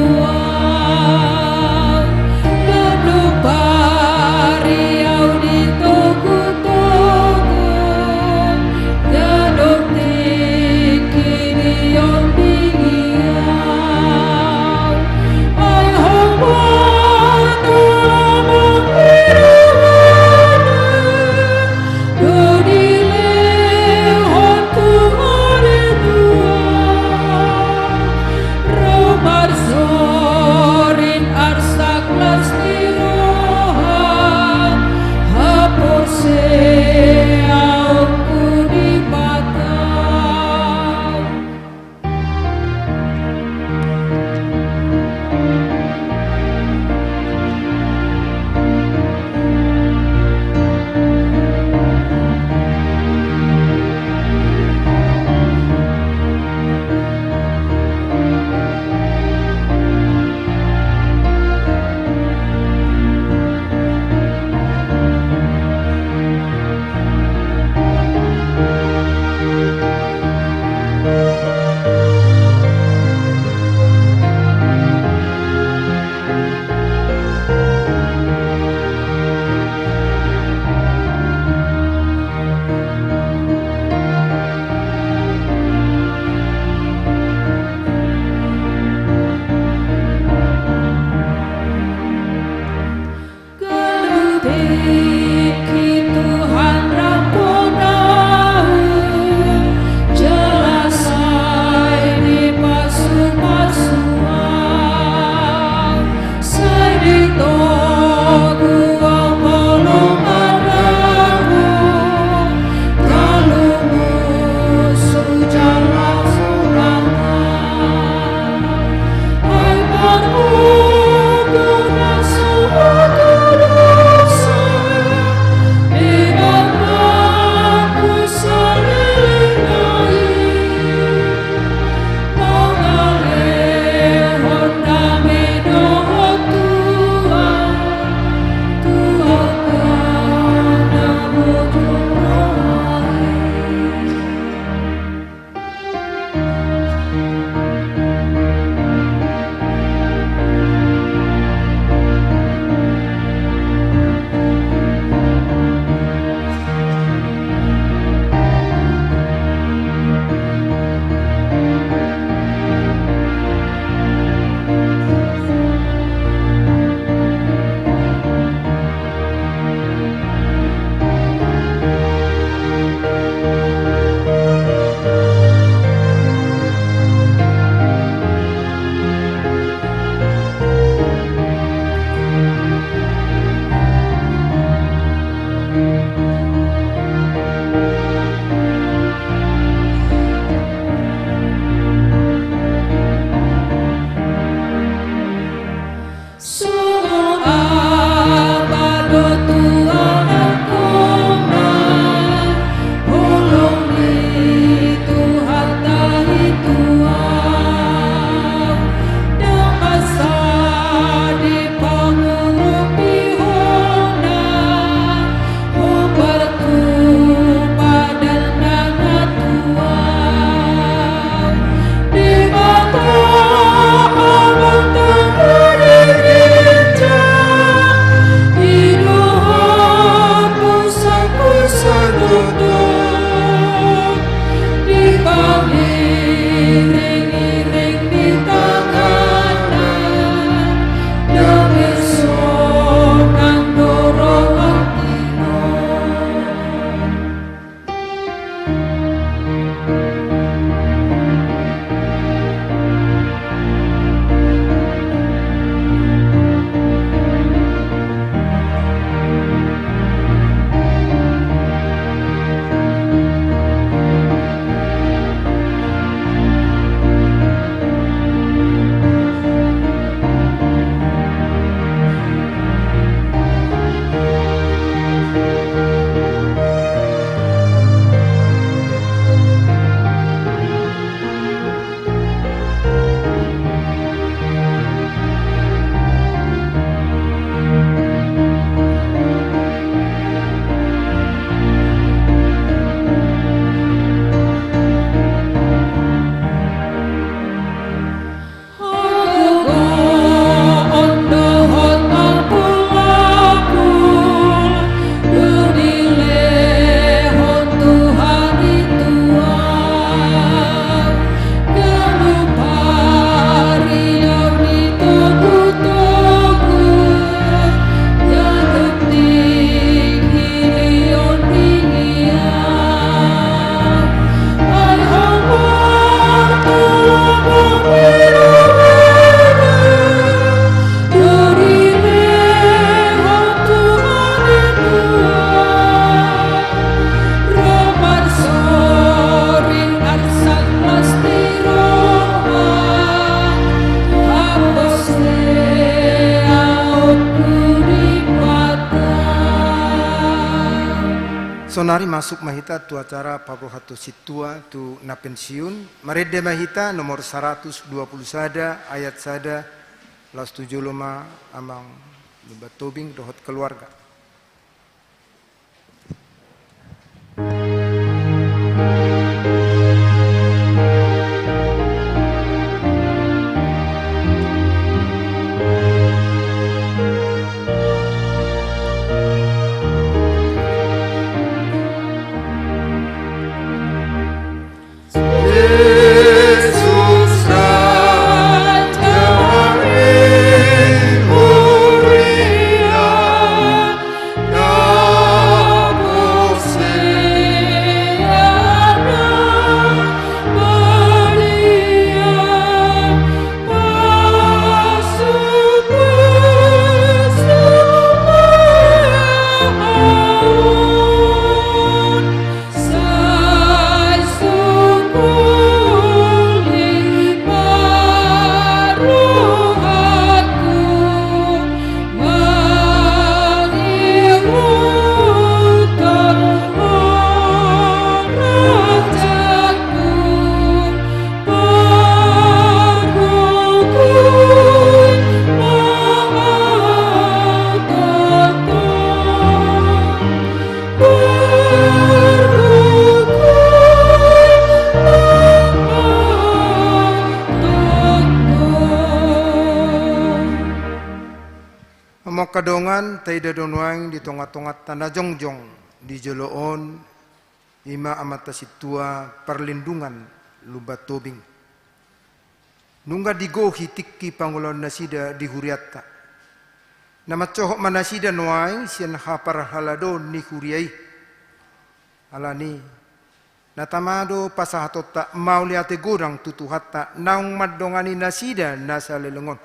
sonari masuk mahita tu acara pabrohato situa tu na pensiun. Marede mahita nomor 120 sada ayat sada las 75 amang lumba tobing dohot keluarga. Kadongan taida donwang di tongat-tongat tanda jongjong di joloon ima amata situa perlindungan lubat tobing. Nungga digohi tikki pangulon nasida di huriatta. Nama cohok manasida noaing sian hapar halado ni huriai. Alani natamado pasahatota mauliate godang tutuhatta naung madongani nasida nasa lelengon.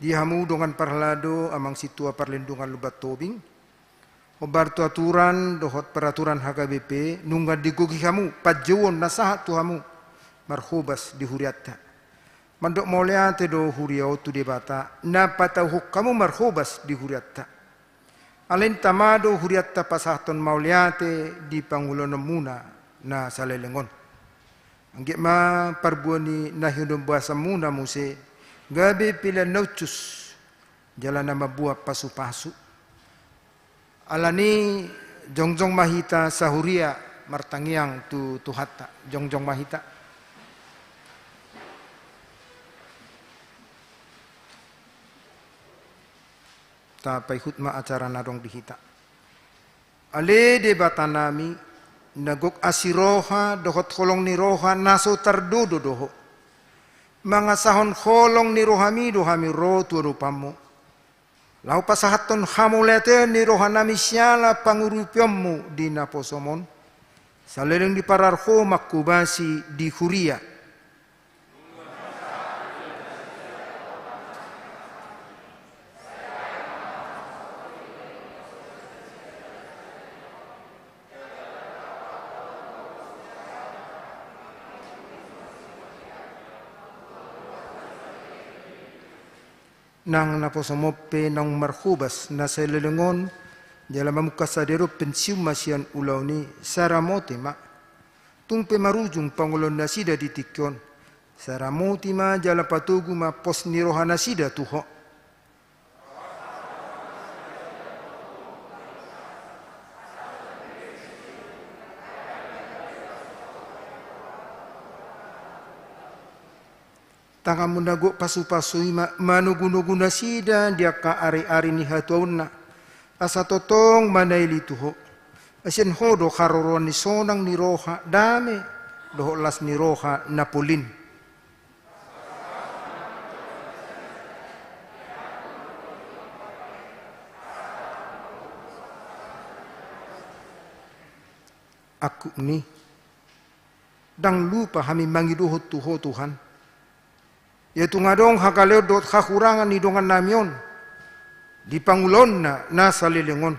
Dihamu dongan parlado amang situa perlindungan lubat tobing. Obar tu aturan dohot peraturan HKBP nungga digogi hamu pajewon nasahat tu hamu marhubas di huriatta. Mandok mauliate do huriau tu debata na patau kamu marhubas di huriatta. Alen tamado huriatta pasahaton mauliate di pangulono muna na salelengon. Anggit ma parbuani na hidom bahasa muna muse. Gabi pila naucus jalan nama buah pasu-pasu. Alani jongjong mahita sahuria martangiang tu hatta jongjong mahita. Tapai hutma acara nadong dihita. Ale de batanami nagok asiroha dohot kolong ni roha naso tardodo doho. Mga sahon kolong ni rohami dohami ro tu rupamu. Lau pasahaton hamulete ni rohanami siala pangurupyammu di naposomon. Salering di pararho makubasi di huria. Nang naposomope nang marhubas na sa lelengon jala mamukasadero pensium masian ulaw ni saramotima tungpe marujung pangulon nasida di tikyon saramotima jala patugu ma pos niroha nasida tuho Tanga munago pasu-pasui manuguna sida dia ka ari-ari ni hatuauna. Asa totong manaili tuho. Asin hodo karoron ni sonang ni roha dame doho las ni roha napulin. Aku ni dang lupa kami mangiduhot tuho Tuhan. Yaitu ngadong hakaleo dot hakurangan ni dongan namyon di pangulon na salilingon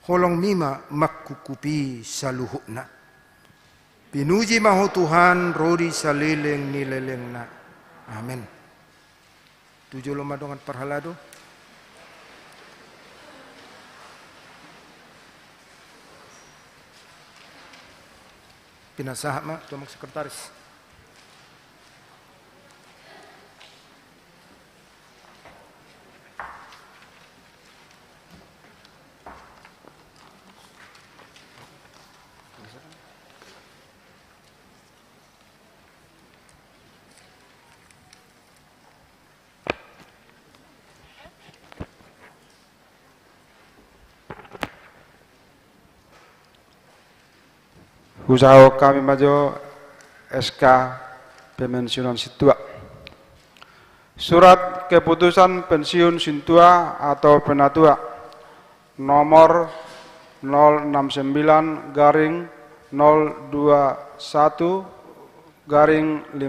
holong mima makkukupi saluhukna pinuji maho Tuhan rodi salileng nileleng na amin. 7 lomadongan parhalado Pinasahat ma, tuang sekretaris. Usaha kami maju SK Pemensiunan Situa. Surat keputusan pensiun Sintua atau Penatua nomor 069-01-5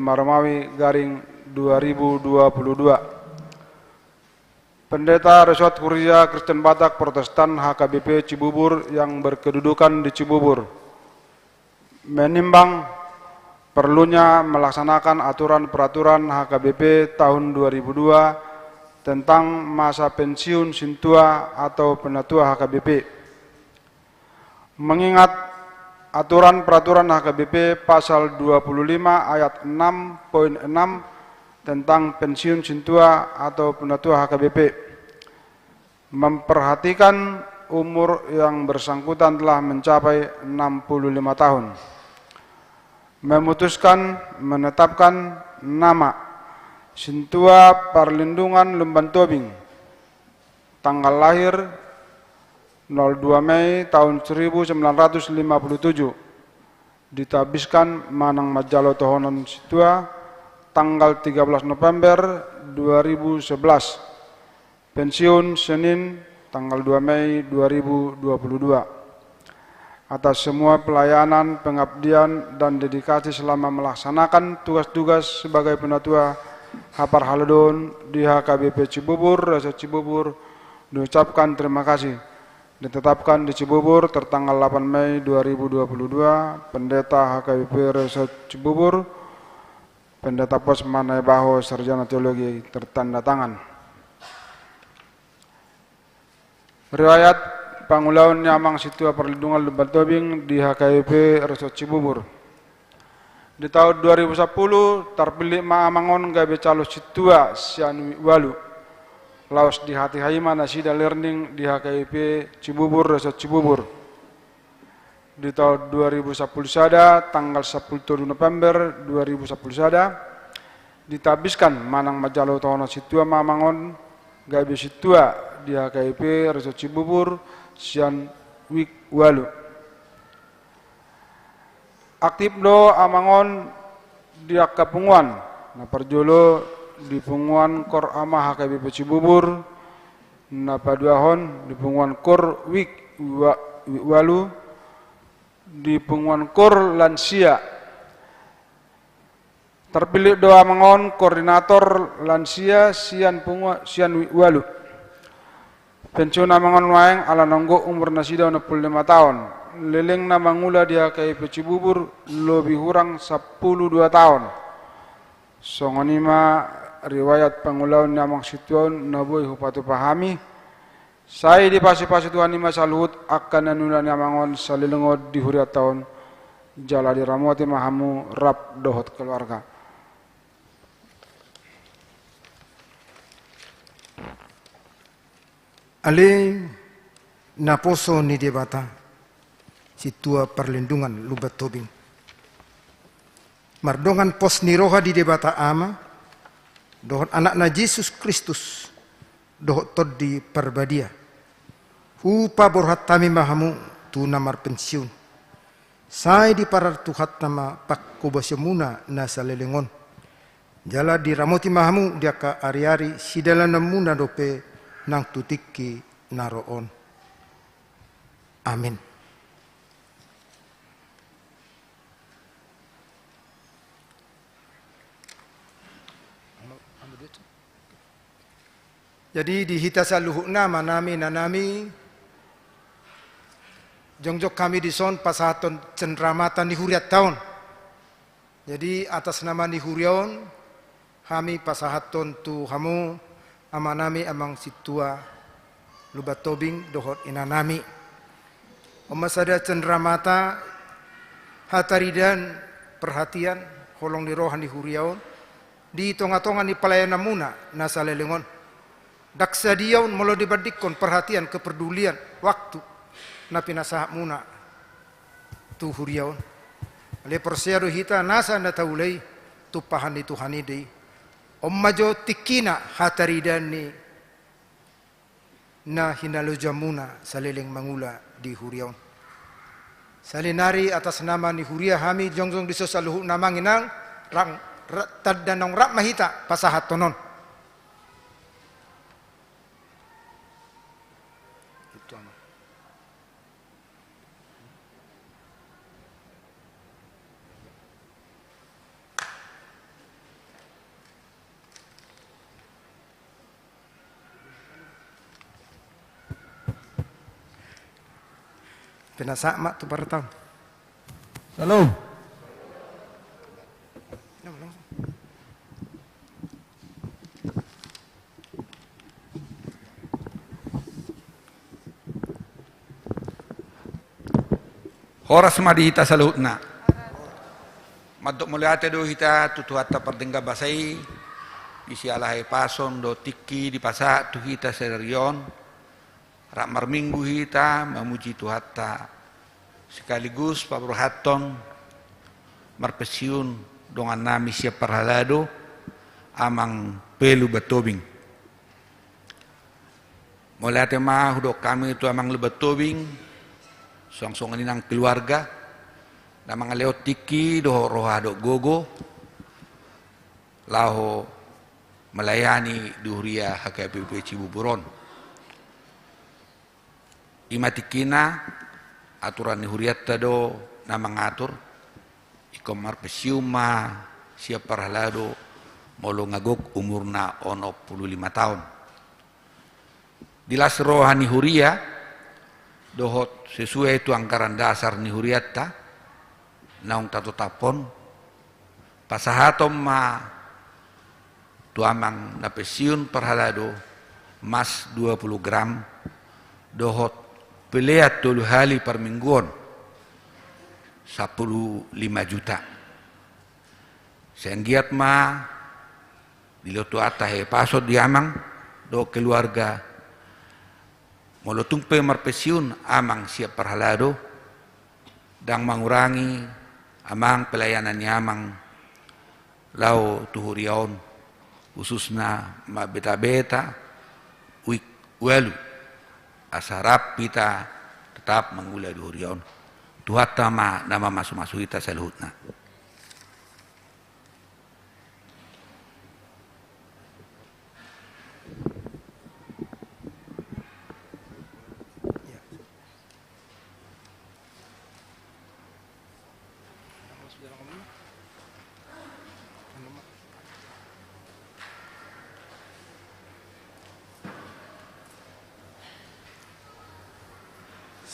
Romawi-2022. Pendeta Resort Kuria Kristen Batak Protestan HKBP Cibubur yang berkedudukan di Cibubur menimbang perlunya melaksanakan aturan-peraturan HKBP tahun 2002 tentang masa pensiun Sintua atau Penatua HKBP. Mengingat aturan-peraturan HKBP pasal 25 ayat 6.6 tentang pensiun Sintua atau Penatua HKBP, memperhatikan umur yang bersangkutan telah mencapai 65 tahun, memutuskan menetapkan nama Sintua Perlindungan Lumban Tobing, tanggal lahir 02 Mei tahun 1957, ditabiskan Manang Majalo Tohonon Sintua, tanggal 13 November 2011, pensiun Senin tanggal 2 Mei 2022. Atas semua pelayanan, pengabdian, dan dedikasi selama melaksanakan tugas-tugas sebagai Penatua Hapar Haledon di HKBP Cibubur, Resort Cibubur, diucapkan terima kasih. Ditetapkan di Cibubur tertanggal 8 Mei 2022, Pendeta HKBP Resort Cibubur, Pendeta Pos Manai Baho, Sarjana Teologi, tertanda tangan. Riwayat Pangulaun Nyamang Situa Perlindungan Lumban Tobing di HKBP Resort Cibubur. Di tahun 2010 terpilih Maamangon gabe calo Situa Sianwi Walu. Laos di hati Haima Nasida Learning di HKBP Cibubur Resort Cibubur. Di tahun 2010 sada tanggal 10 November 2010 sada ditabiskan Manang Majalo Tohono Situa Maamangon gabe Situa di HKBP Resort Cibubur Sian Wik Walu. Aktif do amangon di Kapunguan, na perjolo di Punguan Kor Ama HKBP Cibubur, na paduahon di Punguan Kor Wik Walu, di Punguan Kor Lansia. Terpilih do amangon koordinator Lansia Sian Wik Walu. Pensiun amangon waeng ala nonggo umur nasida 65 tahun. Leleng na mangula di HKBP Cibubur lebih kurang 12 tahun. Songonima riwayat pangulaun namang situon naboy hupatu pahami. Saya di pasi-pasi Tuhan nima saluhut akan nanulan namangon salilengod di huriat tahun. Jala di ramoti mahamu rap dohot keluarga. Ale naposo ni debata Situa Perlindungan Lumban Tobing. Mardongan pos niroha di debata ama dohot anakna Yesus Kristus dohot tod di perbadia. Hupa borhat tami mahamu tu namar pensiun. Sai di parar tuhat nama pak kubasemuna nasa lelengon. Jala di ramoti mahamu dia ka ari-ari sidala namuna dope nang tutiki naroon. Amin. Jadi di hitasa luhukna manami nanami jongjok kami di son pasaton cenderamatan di huriat tahun. Jadi atas nama ni hurion kami pasahaton tu hamu amanami amang Situa Lumban Tobing dohot inanami. Omasada cenderamata hataridan perhatian holong di rohan di huriaon di tonga-tonga ni pelayanan muna nasa lelengon daksa diaun molo dibadikon perhatian kepedulian waktu na pinasahak muna tu huriaon le persiado hita nasa na taulay tupahan ni Tuhan ide ommajo tikina hataridan ni na hinaloja muna sa leleng mangula di huriaon salinari atas nama ni huria hami jongjong disosaluhu namanginang rang taddanong rak mahita pasahat tonon. Itu ano. Pinasama tu para tahun. Salam. Horas madita sa luhut na. Madok muliate do hita tutuhata pardengga basai isi alahai pason do tiki di pasa tu hita serion rak marminggu hita memuji tuhata sekaligus pabrohaton marpesiun dongan nami siap perhalado amang pelu betobing muliate mah hudok kami itu amang lebetobing song-songan inang keluarga na mga leot tiki do rohado gogo laho melayani duhria HKBP Cibuburon imatikina aturan ni huriat do na mengatur ikomar pesiuma siap parhalado molo ngagok umurna 45 tahun dilas rohani huria dohot sesuai itu anggaran dasar ni huriatta naung tato tapon pasahatom ma tuamang na pesiun perhalado mas 20 gram dohot peleat tolu hali per mingguan 15 juta senggiat ma dilotu atahe pasot diamang do keluarga molo tumpe marpesiun amang siap perhalado dan mengurangi amang pelayanan amang lau tuhuriaon khususna ma beta-beta welu asarap kita tetap mengulai tuhuriaon tuhata ma nama masuk-masuk kita seluhutna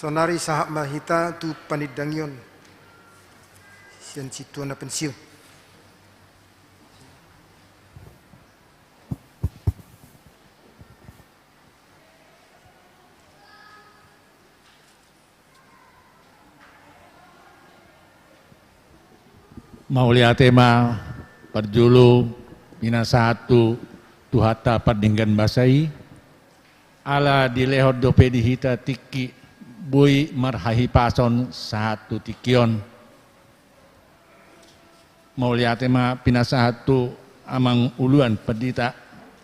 sonari sahak mahita tu panidangyon sian situ na pensiun Mauliate ma perjulu mina satu tuhata pardinggan basai ala dilehot dope dihita tiki bui marhahi pason satu tikion mauliate ma pinasa satu amang uluan pedita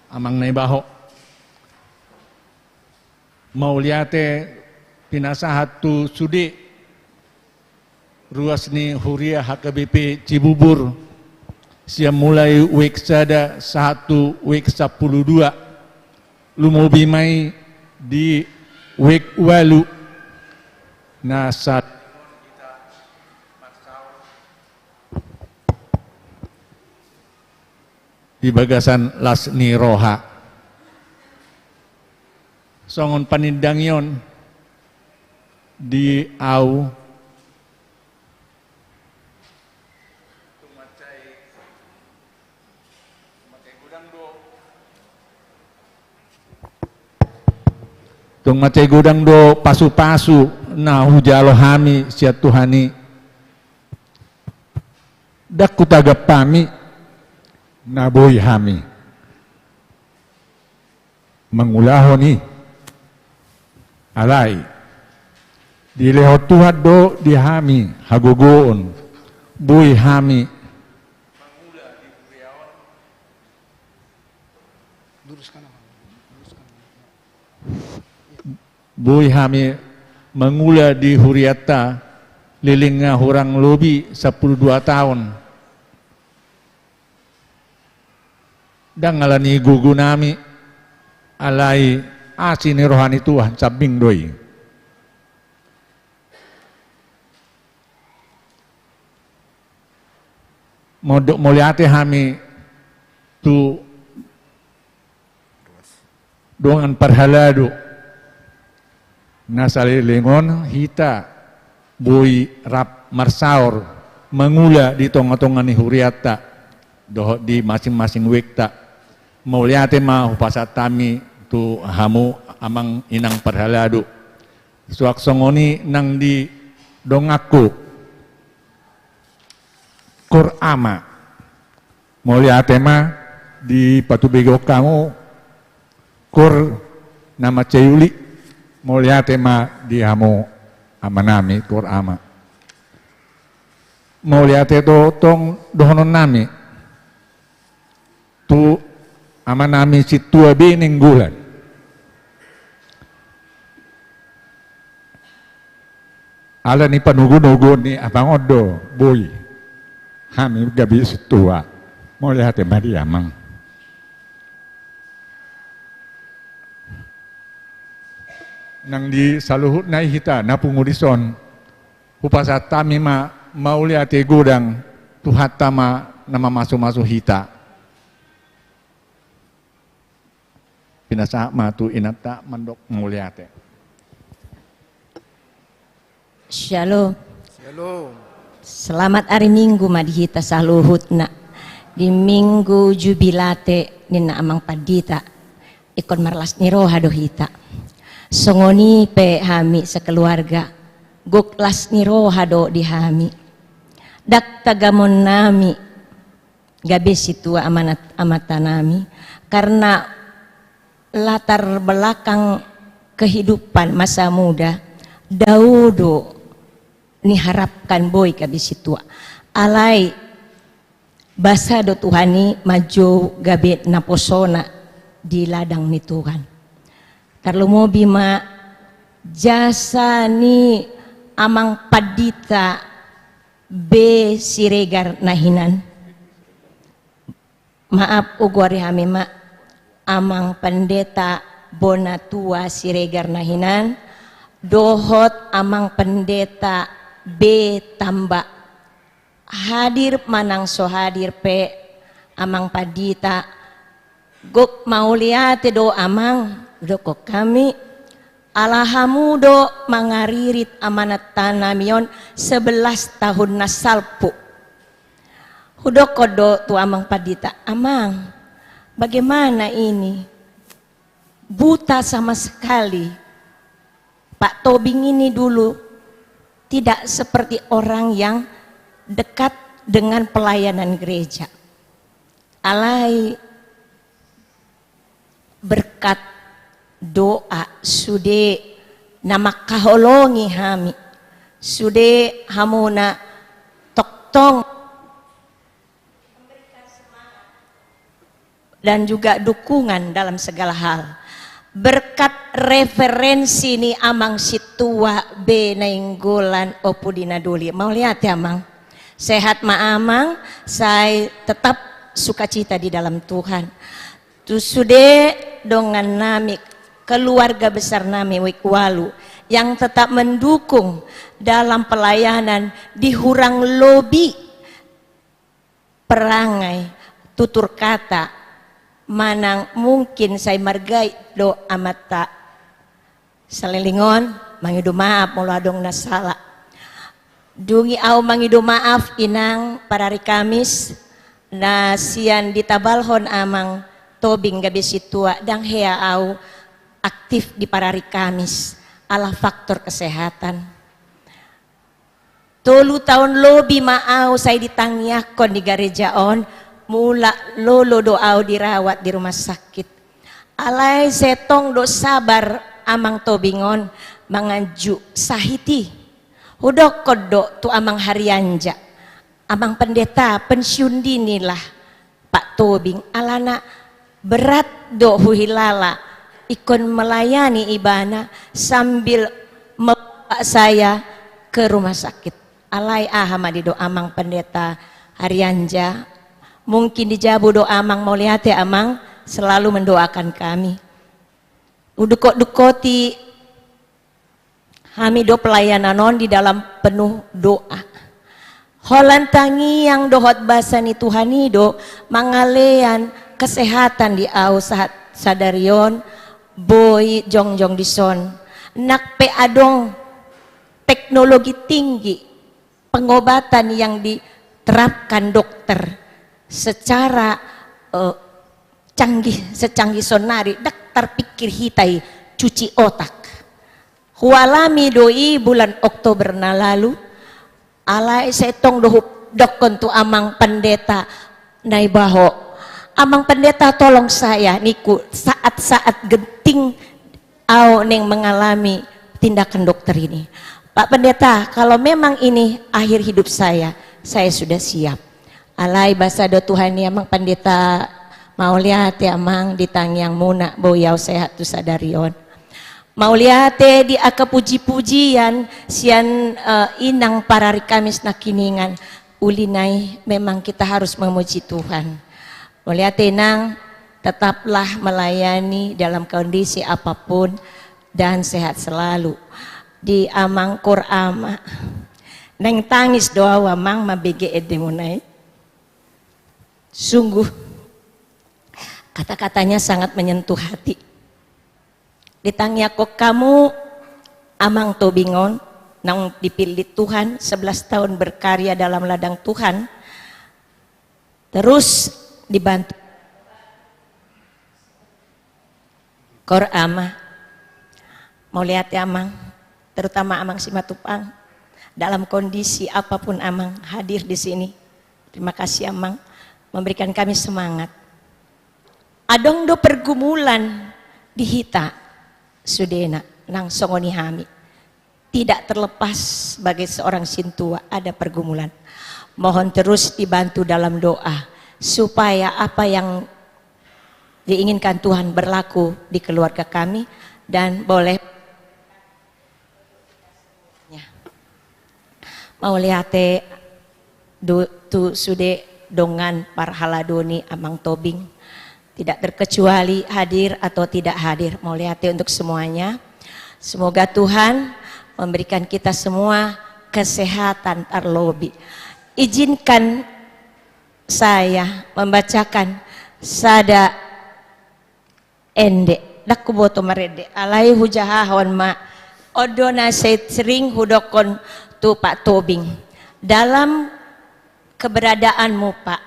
amang nebaho mauliate pinasa satu sudi ruas ni huria HKBP Cibubur siap mulai week sada 1 week 12 lumobimai di week walu nasat di bagasan Lasni Roha songon panindangyon di au tung macai gudang do pasu-pasu na hujalo hami siat Tuhani dak kutagap pami naboy hami mangulaho ni alay dilehot tuhat do di hami hagugoon buy hami buy hami mengula di huriata lilingnya hurang lobi 12 tahun dan ngalani gugu nami alai asini rohani Tuhan sabing doi modok moliate hami tu dongan parhalado nasalilingon hita boy rap marsaur mengula di tonga-tonga ni huriata doh di masing-masing wekta mauliate ma hupasatami tu hamu amang inang parhalado suak songoni nang di dongaku Kur'ama mauliate ma di patubego kamu kur nama ceyuli mauliate ma di hamu amanami Kur'ama mauliate to tong dohonon nami tu amanami situa bining gulan ala ni panugu-nugu ni abang odo boy hami gabi situa mauliate ma di amang nang di saluhut na hita na pungurison hupasatami ma mauliate gudang tuhatama nama masuk-masuk hita pinasa matu inata mandok mauliate. Shalom. Selamat hari Minggu madihita saluhutna di Minggu jubilate nina amang padita ikon marlas niroha dohita songoni pe hami sekeluarga goklas niroha do di hami dak tagamon nami gabe situa amanat amatanami karena latar belakang kehidupan masa muda Daudo niharapkan boy gabe situa alai basa do Tuhani maju gabe naposona di ladang ni Tuhan karlo mo bima jasa ni amang padita be siregar nahinan maaf ugwari hami ma amang pendeta bonatua siregar nahinan dohot amang pendeta be tamba hadir manang so hadir pe amang padita gok mauliate do amang doko kami alahamudo mangaririt amanat tanamion 11 tahun nasalpu hudoko do tu amang padita amang bagaimana ini buta sama sekali Pak Tobing ini dulu tidak seperti orang yang dekat dengan pelayanan gereja alai berkat doa sude nama kaholongi hami sude hamuna toktong dan juga dukungan dalam segala hal berkat referensi ni amang situa be nainggolan opudina duli mau lihat ya amang sehat ma amang saya tetap sukacita di dalam Tuhan tu sude dengan nami keluarga besar nami Wikwalu yang tetap mendukung dalam pelayanan di hurang lobi perangai tutur kata manang mungkin saya margai do amata salilingon mangidu maaf muladong nasala dungi au mangidu maaf inang parari Kamis na sian ditabalhon amang Tobing gabi situa dang hea au aktif di parari Kamis ala faktor kesehatan Tolu tahun lebih maau saya ditangiakon di gerejaon, mula lolo doau dirawat di rumah sakit. Alai setong do sabar amang tobingon manganju sahiti. Hudok kodok tu amang harianja. Amang pendeta pensiun dini lah Pak Tobing. Alana berat do huhilala ikon melayani ibana sambil membawa saya ke rumah sakit. Alai ahamadi do amang pendeta harianja, mungkin dijabu do amang mau lihat ya amang selalu mendoakan kami. Udukot-dukoti kami do pelayanan non di dalam penuh doa. Holantangi yang dohot basani Tuhani do mangalean kesehatan di au saat sadarion boy jongjong dison nak pe adong teknologi tinggi pengobatan yang diterapkan dokter secara secanggih sonari dak terpikir hitai cuci otak. Hualami doi bulan Oktober na lalu alai setong dokon tu amang pendeta naibaho. Amang pendeta tolong saya niku saat-saat genting au neng mengalami tindakan dokter ini. Pak Pendeta, kalau memang ini akhir hidup saya sudah siap. Alai bahasa do Tuhan ya amang pendeta mau lihat ya amang ditangyang muna boyau sehat tu sadarion. Mau lihat di aka puji-pujian sian inang parari Kamis nakiningan ulinai memang kita harus memuji Tuhan. Mau lihat nang tetaplah melayani dalam kondisi apapun dan sehat selalu. Di amang Qur'ama neng tangis doa amang mabege edemunai. Sungguh kata-katanya sangat menyentuh hati. Ditanya kok kamu amang tobingon nang dipilih Tuhan 11 tahun berkarya dalam ladang Tuhan, terus dibantu Qur'ama. Mau lihat ya amang, terutama amang Simatupang dalam kondisi apapun amang hadir di sini. Terima kasih amang memberikan kami semangat. Adong do pergumulan di hita sudena nang songoni hami. Tidak terlepas sebagai seorang sintua ada pergumulan. Mohon terus dibantu dalam doa supaya apa yang diinginkan Tuhan berlaku di keluarga kami dan boleh mau lihat tu sude dongan parhaladoni amang tobing tidak terkecuali hadir atau tidak hadir. Mau lihat untuk semuanya. Semoga Tuhan memberikan kita semua kesehatan tarlobi. Izinkan saya membacakan sada ende dakku boto marede alai hujahahon ma odona sering hudokon tu Pak Tobing. Dalam keberadaanmu Pak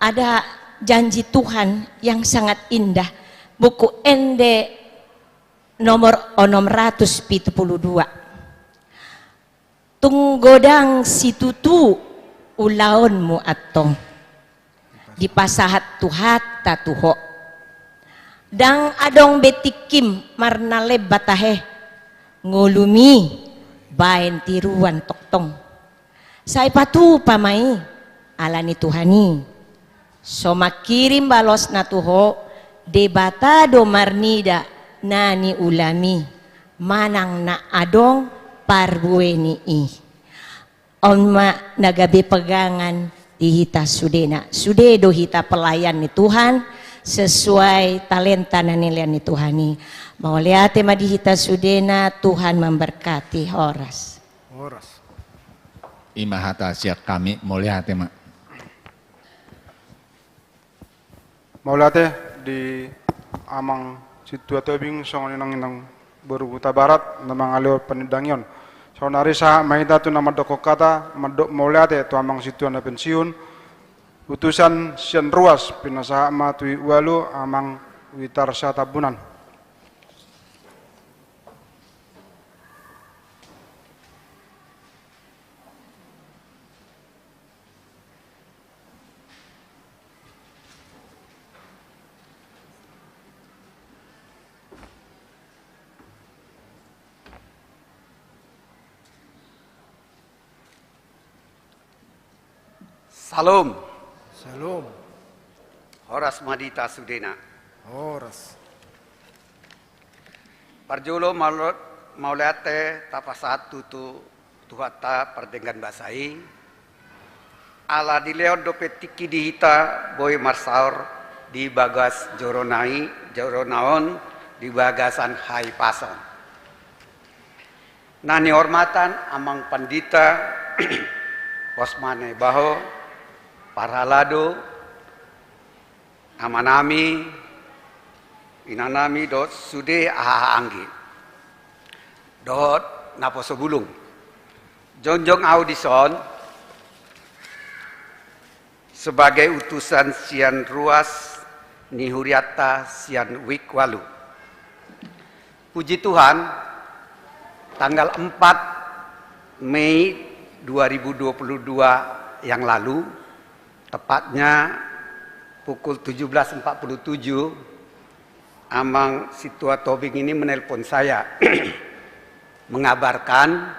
ada janji Tuhan yang sangat indah. Buku ende nomor 672. Tunggodang situtu ulaonmu atong di pasahat tuhat tatuho. Dang adong betikim marnale batahe ngulumi baen tiruan toktong. Sai patu pamai alani Tuhani. So makirim balos na tuho debata do marnida nani ulami manang na adong parbueni i. Onma nagabi pegangan di hita sudena. Sude do hita pelayan ni Tuhan sesuai talenta na nilian ni Tuhani. Mau lihat tema di hita sudena Tuhan memberkati horas. Imahata siap kami mau lihat tema. Mau lihat di amang situ atau bing song inang baru Huta Barat namang alio penidangyon. So nari sa mahita tu nama doko kata madok mau lihat tu amang situ anda pensiun. Utusan sian ruas pinasaha ma tui walu amang witar sa tabunan. Salam. Salam. Horas Madita Sudena. Horas. Parjulo maulate tapasatu tu tuhata perdengan basai. Ala dileon dopetiki dihita boy marsaur di bagas joronaon di bagasan hai pason. Nani hormatan amang pandita posmane baho parhalado amanami inanami dot sude aha anggi dot naposo bulung jonjong audison sebagai utusan sian ruas nihuriata sian wikwalu. Puji Tuhan, tanggal 4 Mei 2022 yang lalu, tepatnya pukul 17.47, Amang Situa Tobing ini menelpon saya mengabarkan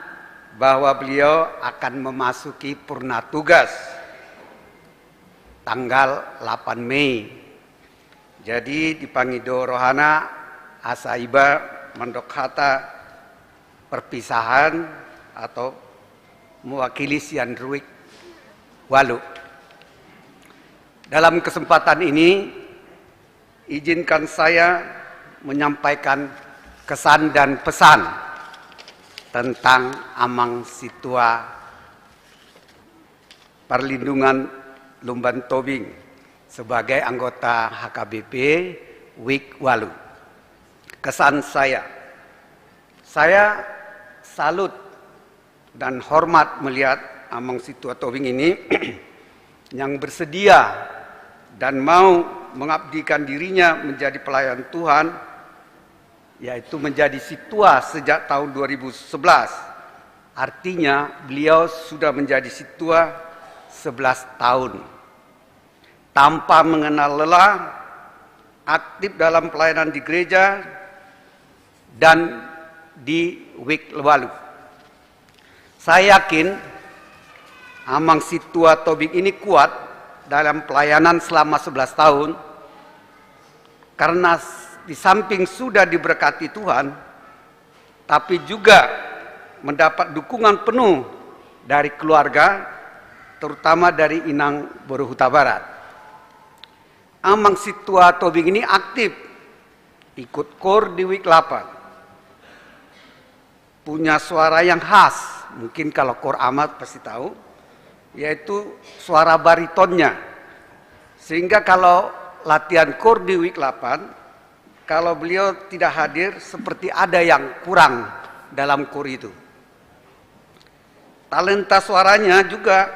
bahwa beliau akan memasuki purna tugas tanggal 8 Mei. Jadi dipangido rohana asaiba mendokhata perpisahan atau mewakili sian ruik walu. Dalam kesempatan ini izinkan saya menyampaikan kesan dan pesan tentang Amang Situa Perlindungan Lumban Tobing sebagai anggota HKBP Wikwalu. Kesan saya salut dan hormat melihat Amang Situa Tobing ini yang bersedia dan mau mengabdikan dirinya menjadi pelayan Tuhan, yaitu menjadi Situa sejak tahun 2011. Artinya beliau sudah menjadi Situa 11 tahun. Tanpa mengenal lelah, aktif dalam pelayanan di gereja dan di Wikwalu. Saya yakin Amang Situa Tobing ini kuat dalam pelayanan selama 11 tahun karena di samping sudah diberkati Tuhan, tapi juga mendapat dukungan penuh dari keluarga, terutama dari Inang Boruhuta Barat. Amang Situa Tobing ini aktif ikut KOR di Wik 8. Punya suara yang khas, mungkin kalau KOR amat pasti tahu, yaitu suara baritonnya. Sehingga kalau latihan KOR di Wik 8, kalau beliau tidak hadir seperti ada yang kurang dalam KOR itu. Talenta suaranya juga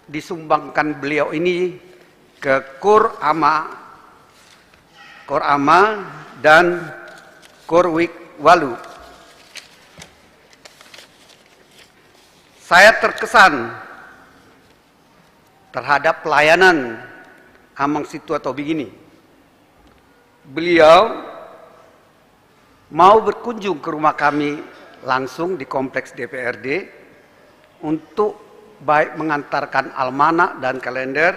disumbangkan beliau ini ke KOR AMA dan KOR Wikwalu. Saya terkesan terhadap pelayanan Amang Situa Tobing ini. Beliau mau berkunjung ke rumah kami langsung di kompleks DPRD untuk baik mengantarkan almanak dan kalender.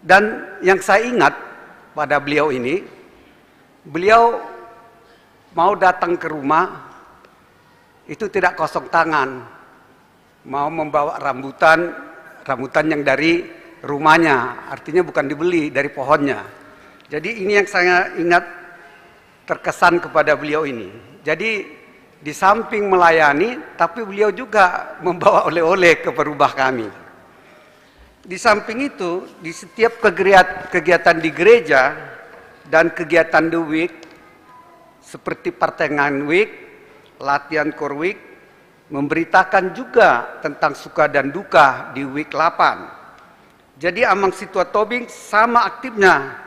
Dan yang saya ingat pada beliau ini, beliau mau datang ke rumah itu tidak kosong tangan, mau membawa rambutan yang dari rumahnya, artinya bukan dibeli dari pohonnya. Jadi ini yang saya ingat terkesan kepada beliau ini. Jadi di samping melayani, tapi beliau juga membawa oleh-oleh ke perubah kami. Di samping itu, di setiap kegiatan di gereja dan kegiatan di Wik, seperti pertengahan Wik, latihan KOR Wik, memberitakan juga tentang suka dan duka di Wik 8. Jadi Amang Situa Tobing sama aktifnya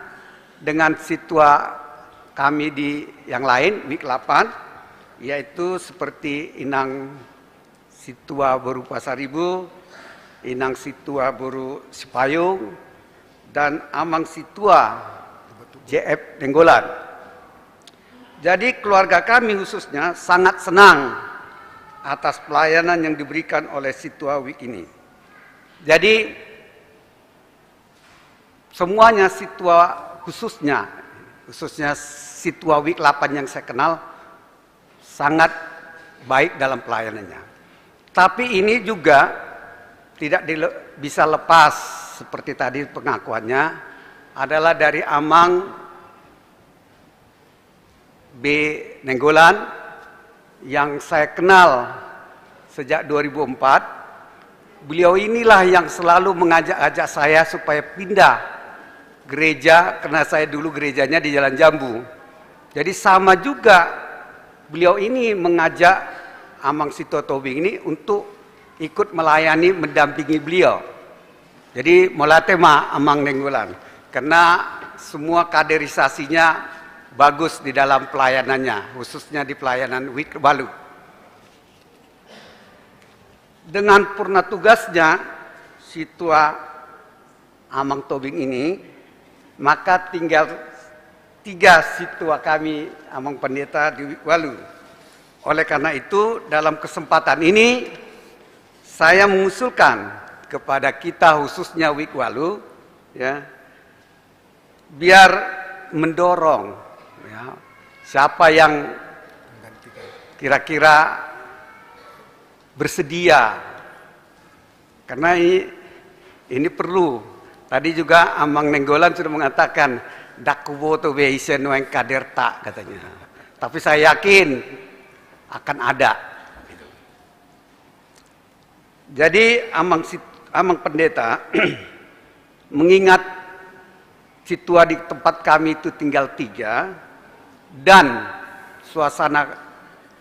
dengan Situa kami di yang lain, Wik 8, yaitu seperti Inang Situa Boru Pasaribu, Inang Situa Boru Sipayung, dan Amang Situa JF Denggolan. Jadi keluarga kami khususnya sangat senang atas pelayanan yang diberikan oleh Situa Week ini. Jadi semuanya Situa, khususnya Situa Week 8 yang saya kenal sangat baik dalam pelayanannya. Tapi ini juga tidak bisa lepas seperti tadi pengakuannya adalah dari Amang B. Nenggolan yang saya kenal sejak 2004. Beliau inilah yang selalu mengajak-ajak saya supaya pindah gereja, karena saya dulu gerejanya di Jalan Jambu. Jadi sama juga beliau ini mengajak Amang Situa Tobing ini untuk ikut melayani, mendampingi beliau. Jadi molatema Amang Nenggolan, karena semua kaderisasinya bagus di dalam pelayanannya, khususnya di pelayanan Week Walu. Dengan purna tugasnya Situa Amang Tobing ini, maka tinggal 3 situa kami Amang Pendeta di Week Walu. Oleh karena itu, dalam kesempatan ini saya mengusulkan kepada kita khususnya Week Walu, ya, biar mendorong, ya, siapa yang kira-kira bersedia, karena ini perlu. Tadi juga Amang Nenggolan sudah mengatakan dakuboto beisen weng kaderta katanya. Tapi saya yakin akan ada. Jadi Amang Pendeta mengingat situa di tempat kami itu tinggal 3 dan suasana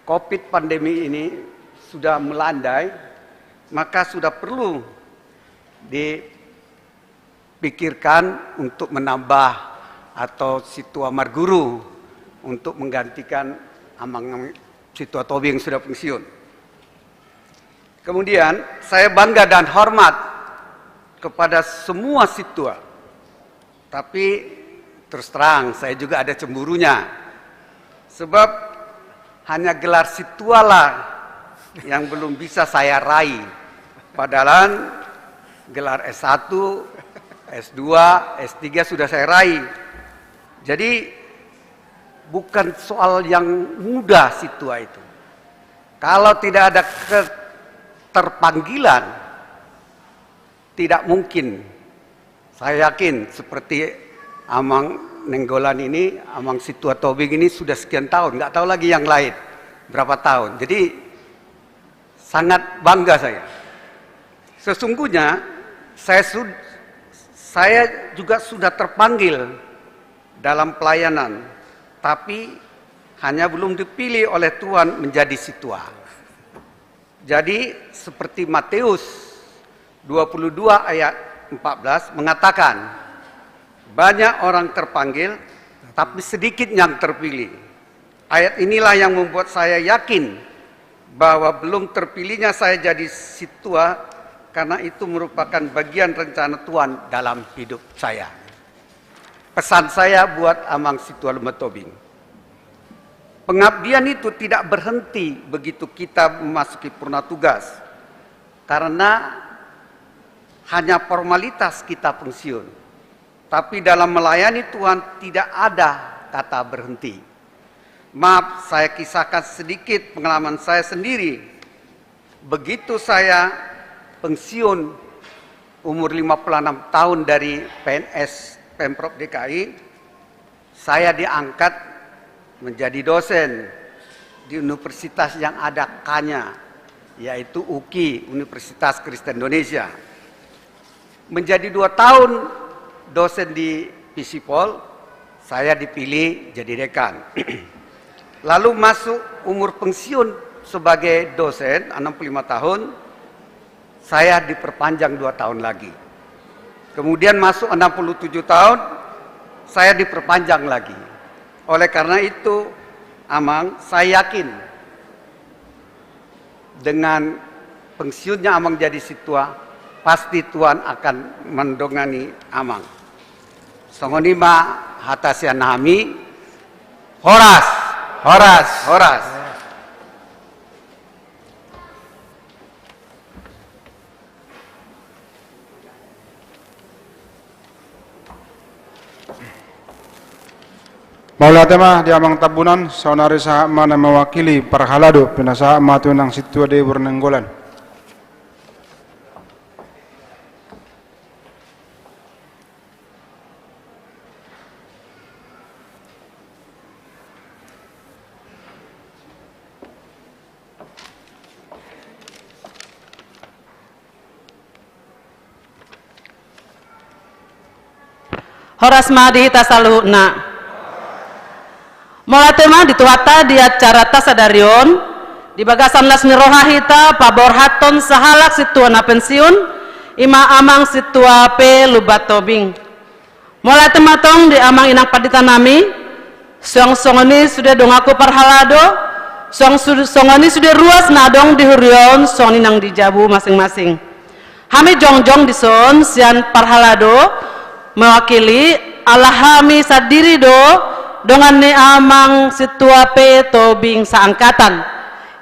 COVID pandemi ini sudah melandai, maka sudah perlu dipikirkan untuk menambah atau Situa Marguru untuk menggantikan Amang Situa Tobing yang sudah pensiun. Kemudian saya bangga dan hormat kepada semua situa. Tapi terus terang saya juga ada cemburunya. Sebab hanya gelar situa lah yang belum bisa saya raih. Padahal gelar S1, S2, S3 sudah saya raih. Jadi bukan soal yang mudah situa itu. Kalau tidak ada keterpanggilan, tidak mungkin. Saya yakin seperti Amang Nenggolan ini, Amang Situa Tobing ini sudah sekian tahun, nggak tahu lagi yang lain berapa tahun. Jadi sangat bangga saya. Sesungguhnya saya juga sudah terpanggil dalam pelayanan, tapi hanya belum dipilih oleh Tuhan menjadi situa. Jadi seperti Matius 22 ayat 14 mengatakan, banyak orang terpanggil, tapi sedikit yang terpilih. Ayat inilah yang membuat saya yakin bahwa belum terpilihnya saya jadi situa, karena itu merupakan bagian rencana Tuhan dalam hidup saya. Pesan saya buat Amang Situa Lembah Tobing. Pengabdian itu tidak berhenti begitu kita memasuki purna tugas. Karena hanya formalitas kita pensiun. Tapi dalam melayani Tuhan tidak ada kata berhenti. Maaf, saya kisahkan sedikit pengalaman saya sendiri. Begitu saya pensiun umur 56 tahun dari PNS Pemprov DKI, saya diangkat menjadi dosen di universitas yang ada K-nya, yaitu UKI, Universitas Kristen Indonesia. Menjadi 2 tahun dosen di Visipol, saya dipilih jadi dekan. Lalu masuk umur pensiun sebagai dosen 65 tahun, saya diperpanjang 2 tahun lagi. Kemudian masuk 67 tahun, saya diperpanjang lagi. Oleh karena itu, Amang, saya yakin dengan pensiunnya Amang jadi situa, pasti Tuhan akan mendongani Amang. Songonima hatasian nami, horas, horas, horas. Maula tema di amang tabunan saunari saha mana mewakili parhalado pinasaha matuinang situa de Burnenggolan. Horas madi tasaluhna. Mulai tema dituata di acara tasadarion di bagasan las niroha hita pabor haton sahalak situa na pensiun ima amang situa pe lubatobing. Mulai tema tong di amang inang padita nami songoni sudah dong aku parhalado songoni sudah ruas nadong di hurion songoni nang dijabu masing-masing. Hami jongjong di son sian parhalado mewakili alahami sadiri do dengan ni amang situa pe tobing saangkatan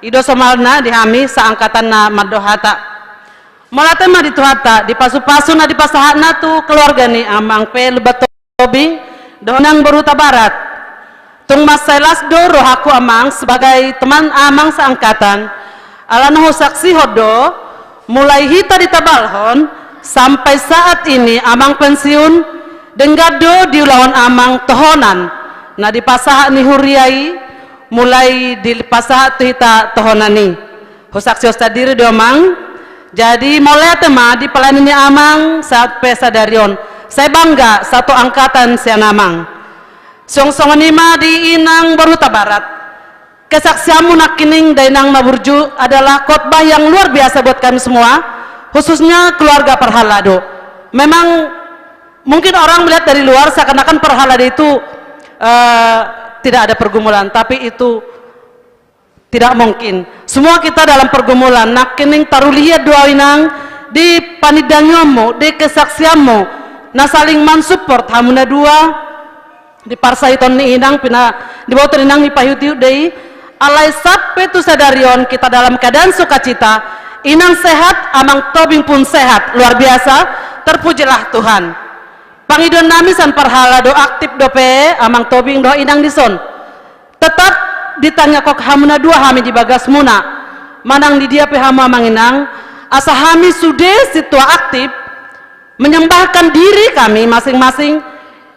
ido somalna dihami saangkatan na madohata molate ma dituhata di pasu-pasu na di pasahatna tu keluarga ni amang pe lebat tobing donang beruta barat tung maselas do rohaku amang sebagai teman amang saangkatan alanahu saksi hodo mulai hita di tabalhon sampai saat ini amang pensiun denggado di lawan amang tohonan nah di pasaha ni huriai mulai di pasaha tu hita tohonani husak sios tadiri domang jadi mulai tema di pelani ni amang saat pesadarion saya bangga satu angkatan sian amang song-song nima di inang Baruta Barat kesaksianmu nakining dainang naburju adalah khotbah yang luar biasa buat kami semua khususnya keluarga Parhalado. Memang mungkin orang melihat dari luar seakan-akan Parhalado itu tidak ada pergumulan, tapi itu tidak mungkin. Semua kita dalam pergumulan. Nakining taruliya doainang di panidanyomu, di kesaksianmu, na saling mensupport hamuna dua di parsaiton ni inang pina di bawah inang ni payutiu dei alai sampai tu sadarion kita dalam keadaan sukacita. Inang sehat, amang tobing pun sehat, luar biasa. Terpujilah Tuhan. Pangidon nami san Parhalado aktif dope amang tobing do inang dison tetap ditanya kok hamuna dua hami di bagas muna manang di dia pe hama manginang asa hami sudah situa aktif menyembahkan diri kami masing-masing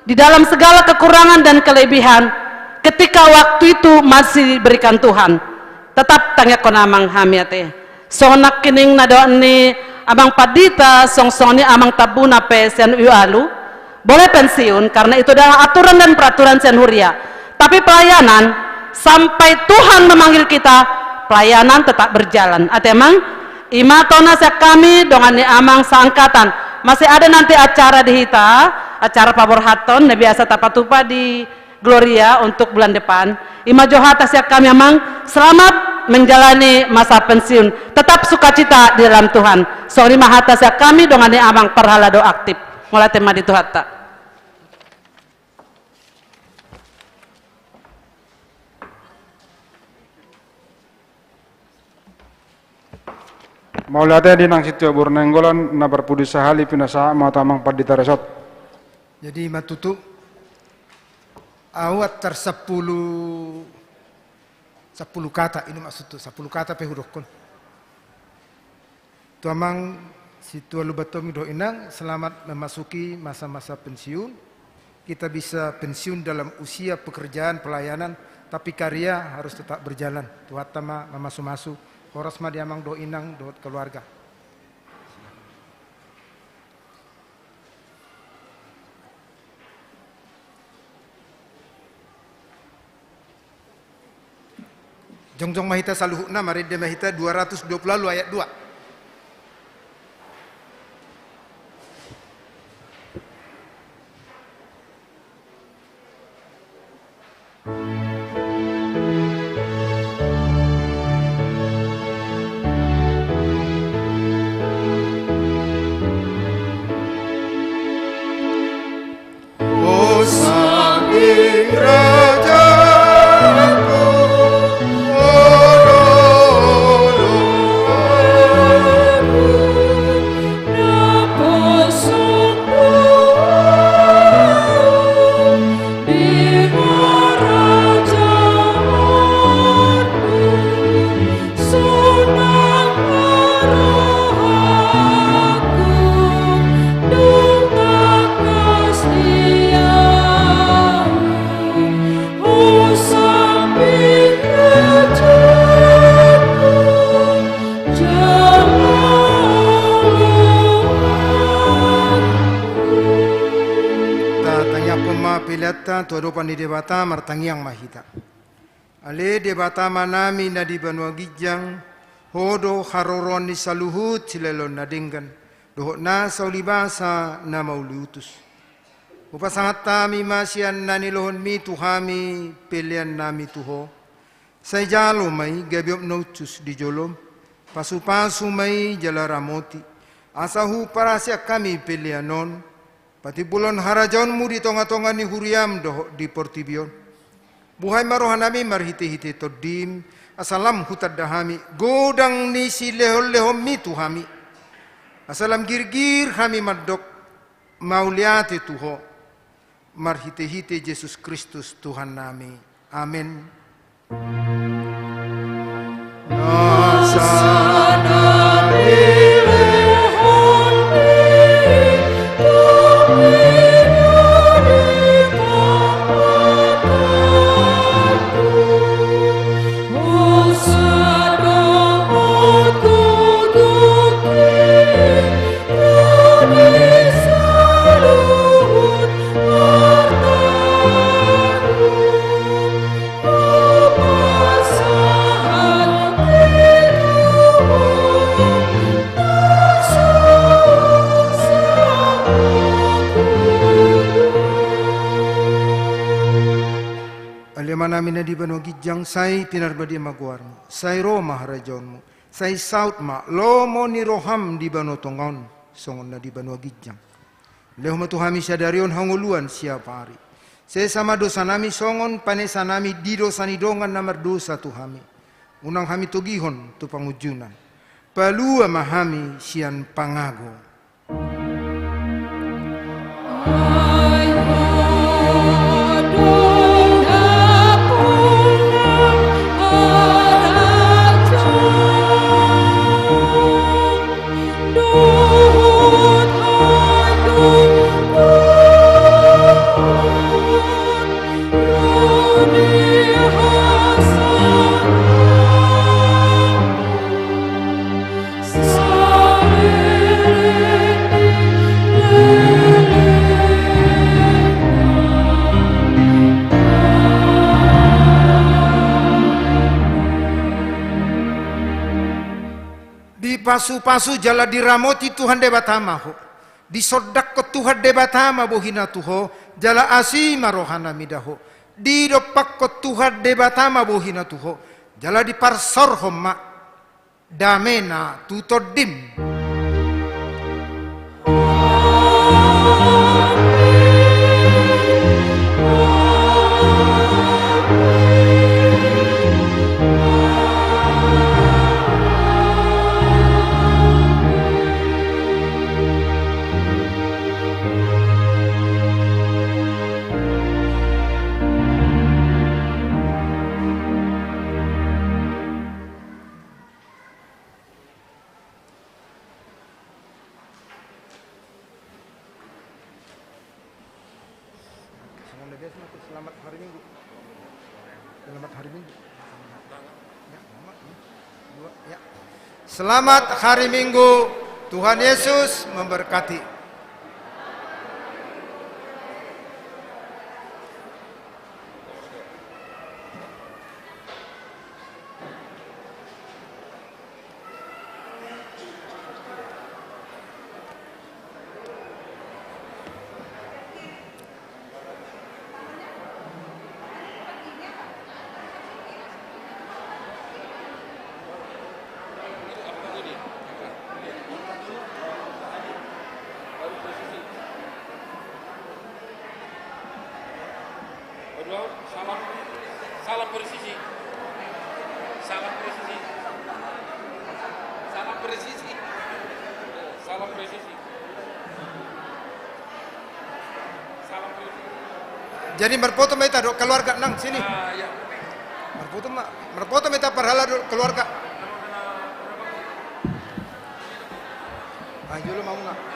di dalam segala kekurangan dan kelebihan ketika waktu itu masih diberikan Tuhan tetap tanya kon amang hami ate sonak kining nado ni amang padita song-song ni amang tabuna pe sen ualu boleh pensiun karena itu adalah aturan dan peraturan Sian Huria. Tapi pelayanan sampai Tuhan memanggil kita, pelayanan tetap berjalan. Atemang imatona sak kami dengan ni amang saangkatan. Masih ada nanti acara di hita, acara pabor haton biasa tapatupa di Gloria untuk bulan depan. Ima johata sak kami amang selamat menjalani masa pensiun. Tetap sukacita di dalam Tuhan. Sorry mahata sak kami dengan ni amang Parhalado aktif. Mulai tema di Tuhata. Maulate di nang situ Burnenggolan na berpudi sahali pinasaha matamang padita resot. Jadi matutu awat ter 10 kata ini maksud tu 10 kata pehurukun. Tu amang situa lubatomi do inang selamat memasuki masa-masa pensiun. Kita bisa pensiun dalam usia pekerjaan pelayanan tapi karya harus tetap berjalan. Tuhatama mamasu-masu horas ma diamang do inang do keluarga. Jongjong mahita saluhukna mari de mahita 220 lalu ayat 2. ma pelata tu adopan di debata martangiang mahita. Ale debata manami na di Banua Gijang hodo haroron ni saluhut silelon na dinggan. Dohok na saulibasa na mauliutus. Upasangat tami masian na nilohon mi tuhami pilihan nami tuho. Say jalo may gabiop notus di jolom. Pasu-pasu may jalaramoti. Asahu para siya kami pilihanon. Pati bulon harajonmu di tonga-tonga ni huriam dohok di portibion. Buhay marohanami marhiti-hiti todim. Asalam hutad dahami. Godang ni si lehol-lehom mi tuhami. Asalam girgir kami madok mauliate tuho marhite-hite Yesus Kristus Tuhan nami. Amin. Namin na di Banua Gijang, say pinarbadi maguarmo, say Roma harajonmo, say South ma, lomo ni roham di Banua Tongon, songon na di Banua Gijang. Leho matuhami siya darion hanguluan siya pari. Say sama dosa nami songon, panesa nami di dosa nidongan na mardosa tuhami. Unang hami tugihon tu pangujunan. Palua mahami siyan pangago. Pasu-pasu jala diramoti Tuhan debatama ho. Disodak ke Tuhan debatama bohina tuho. Jala asima rohana midaho. Didopak ke Tuhan debatama bohina tuho. Jala diparsor homma. Damena tutodim. Selamat hari Minggu. Selamat hari Minggu. Selamat hari Minggu. Tuhan Yesus memberkati. Salam presisi. Salam presisi. Salam presisi. Salam presisi. Salam presisi. Jadi merfoto meta do keluarga nang sini. Ya. Merfoto meta parhala do keluarga. Ayo lu mau nak.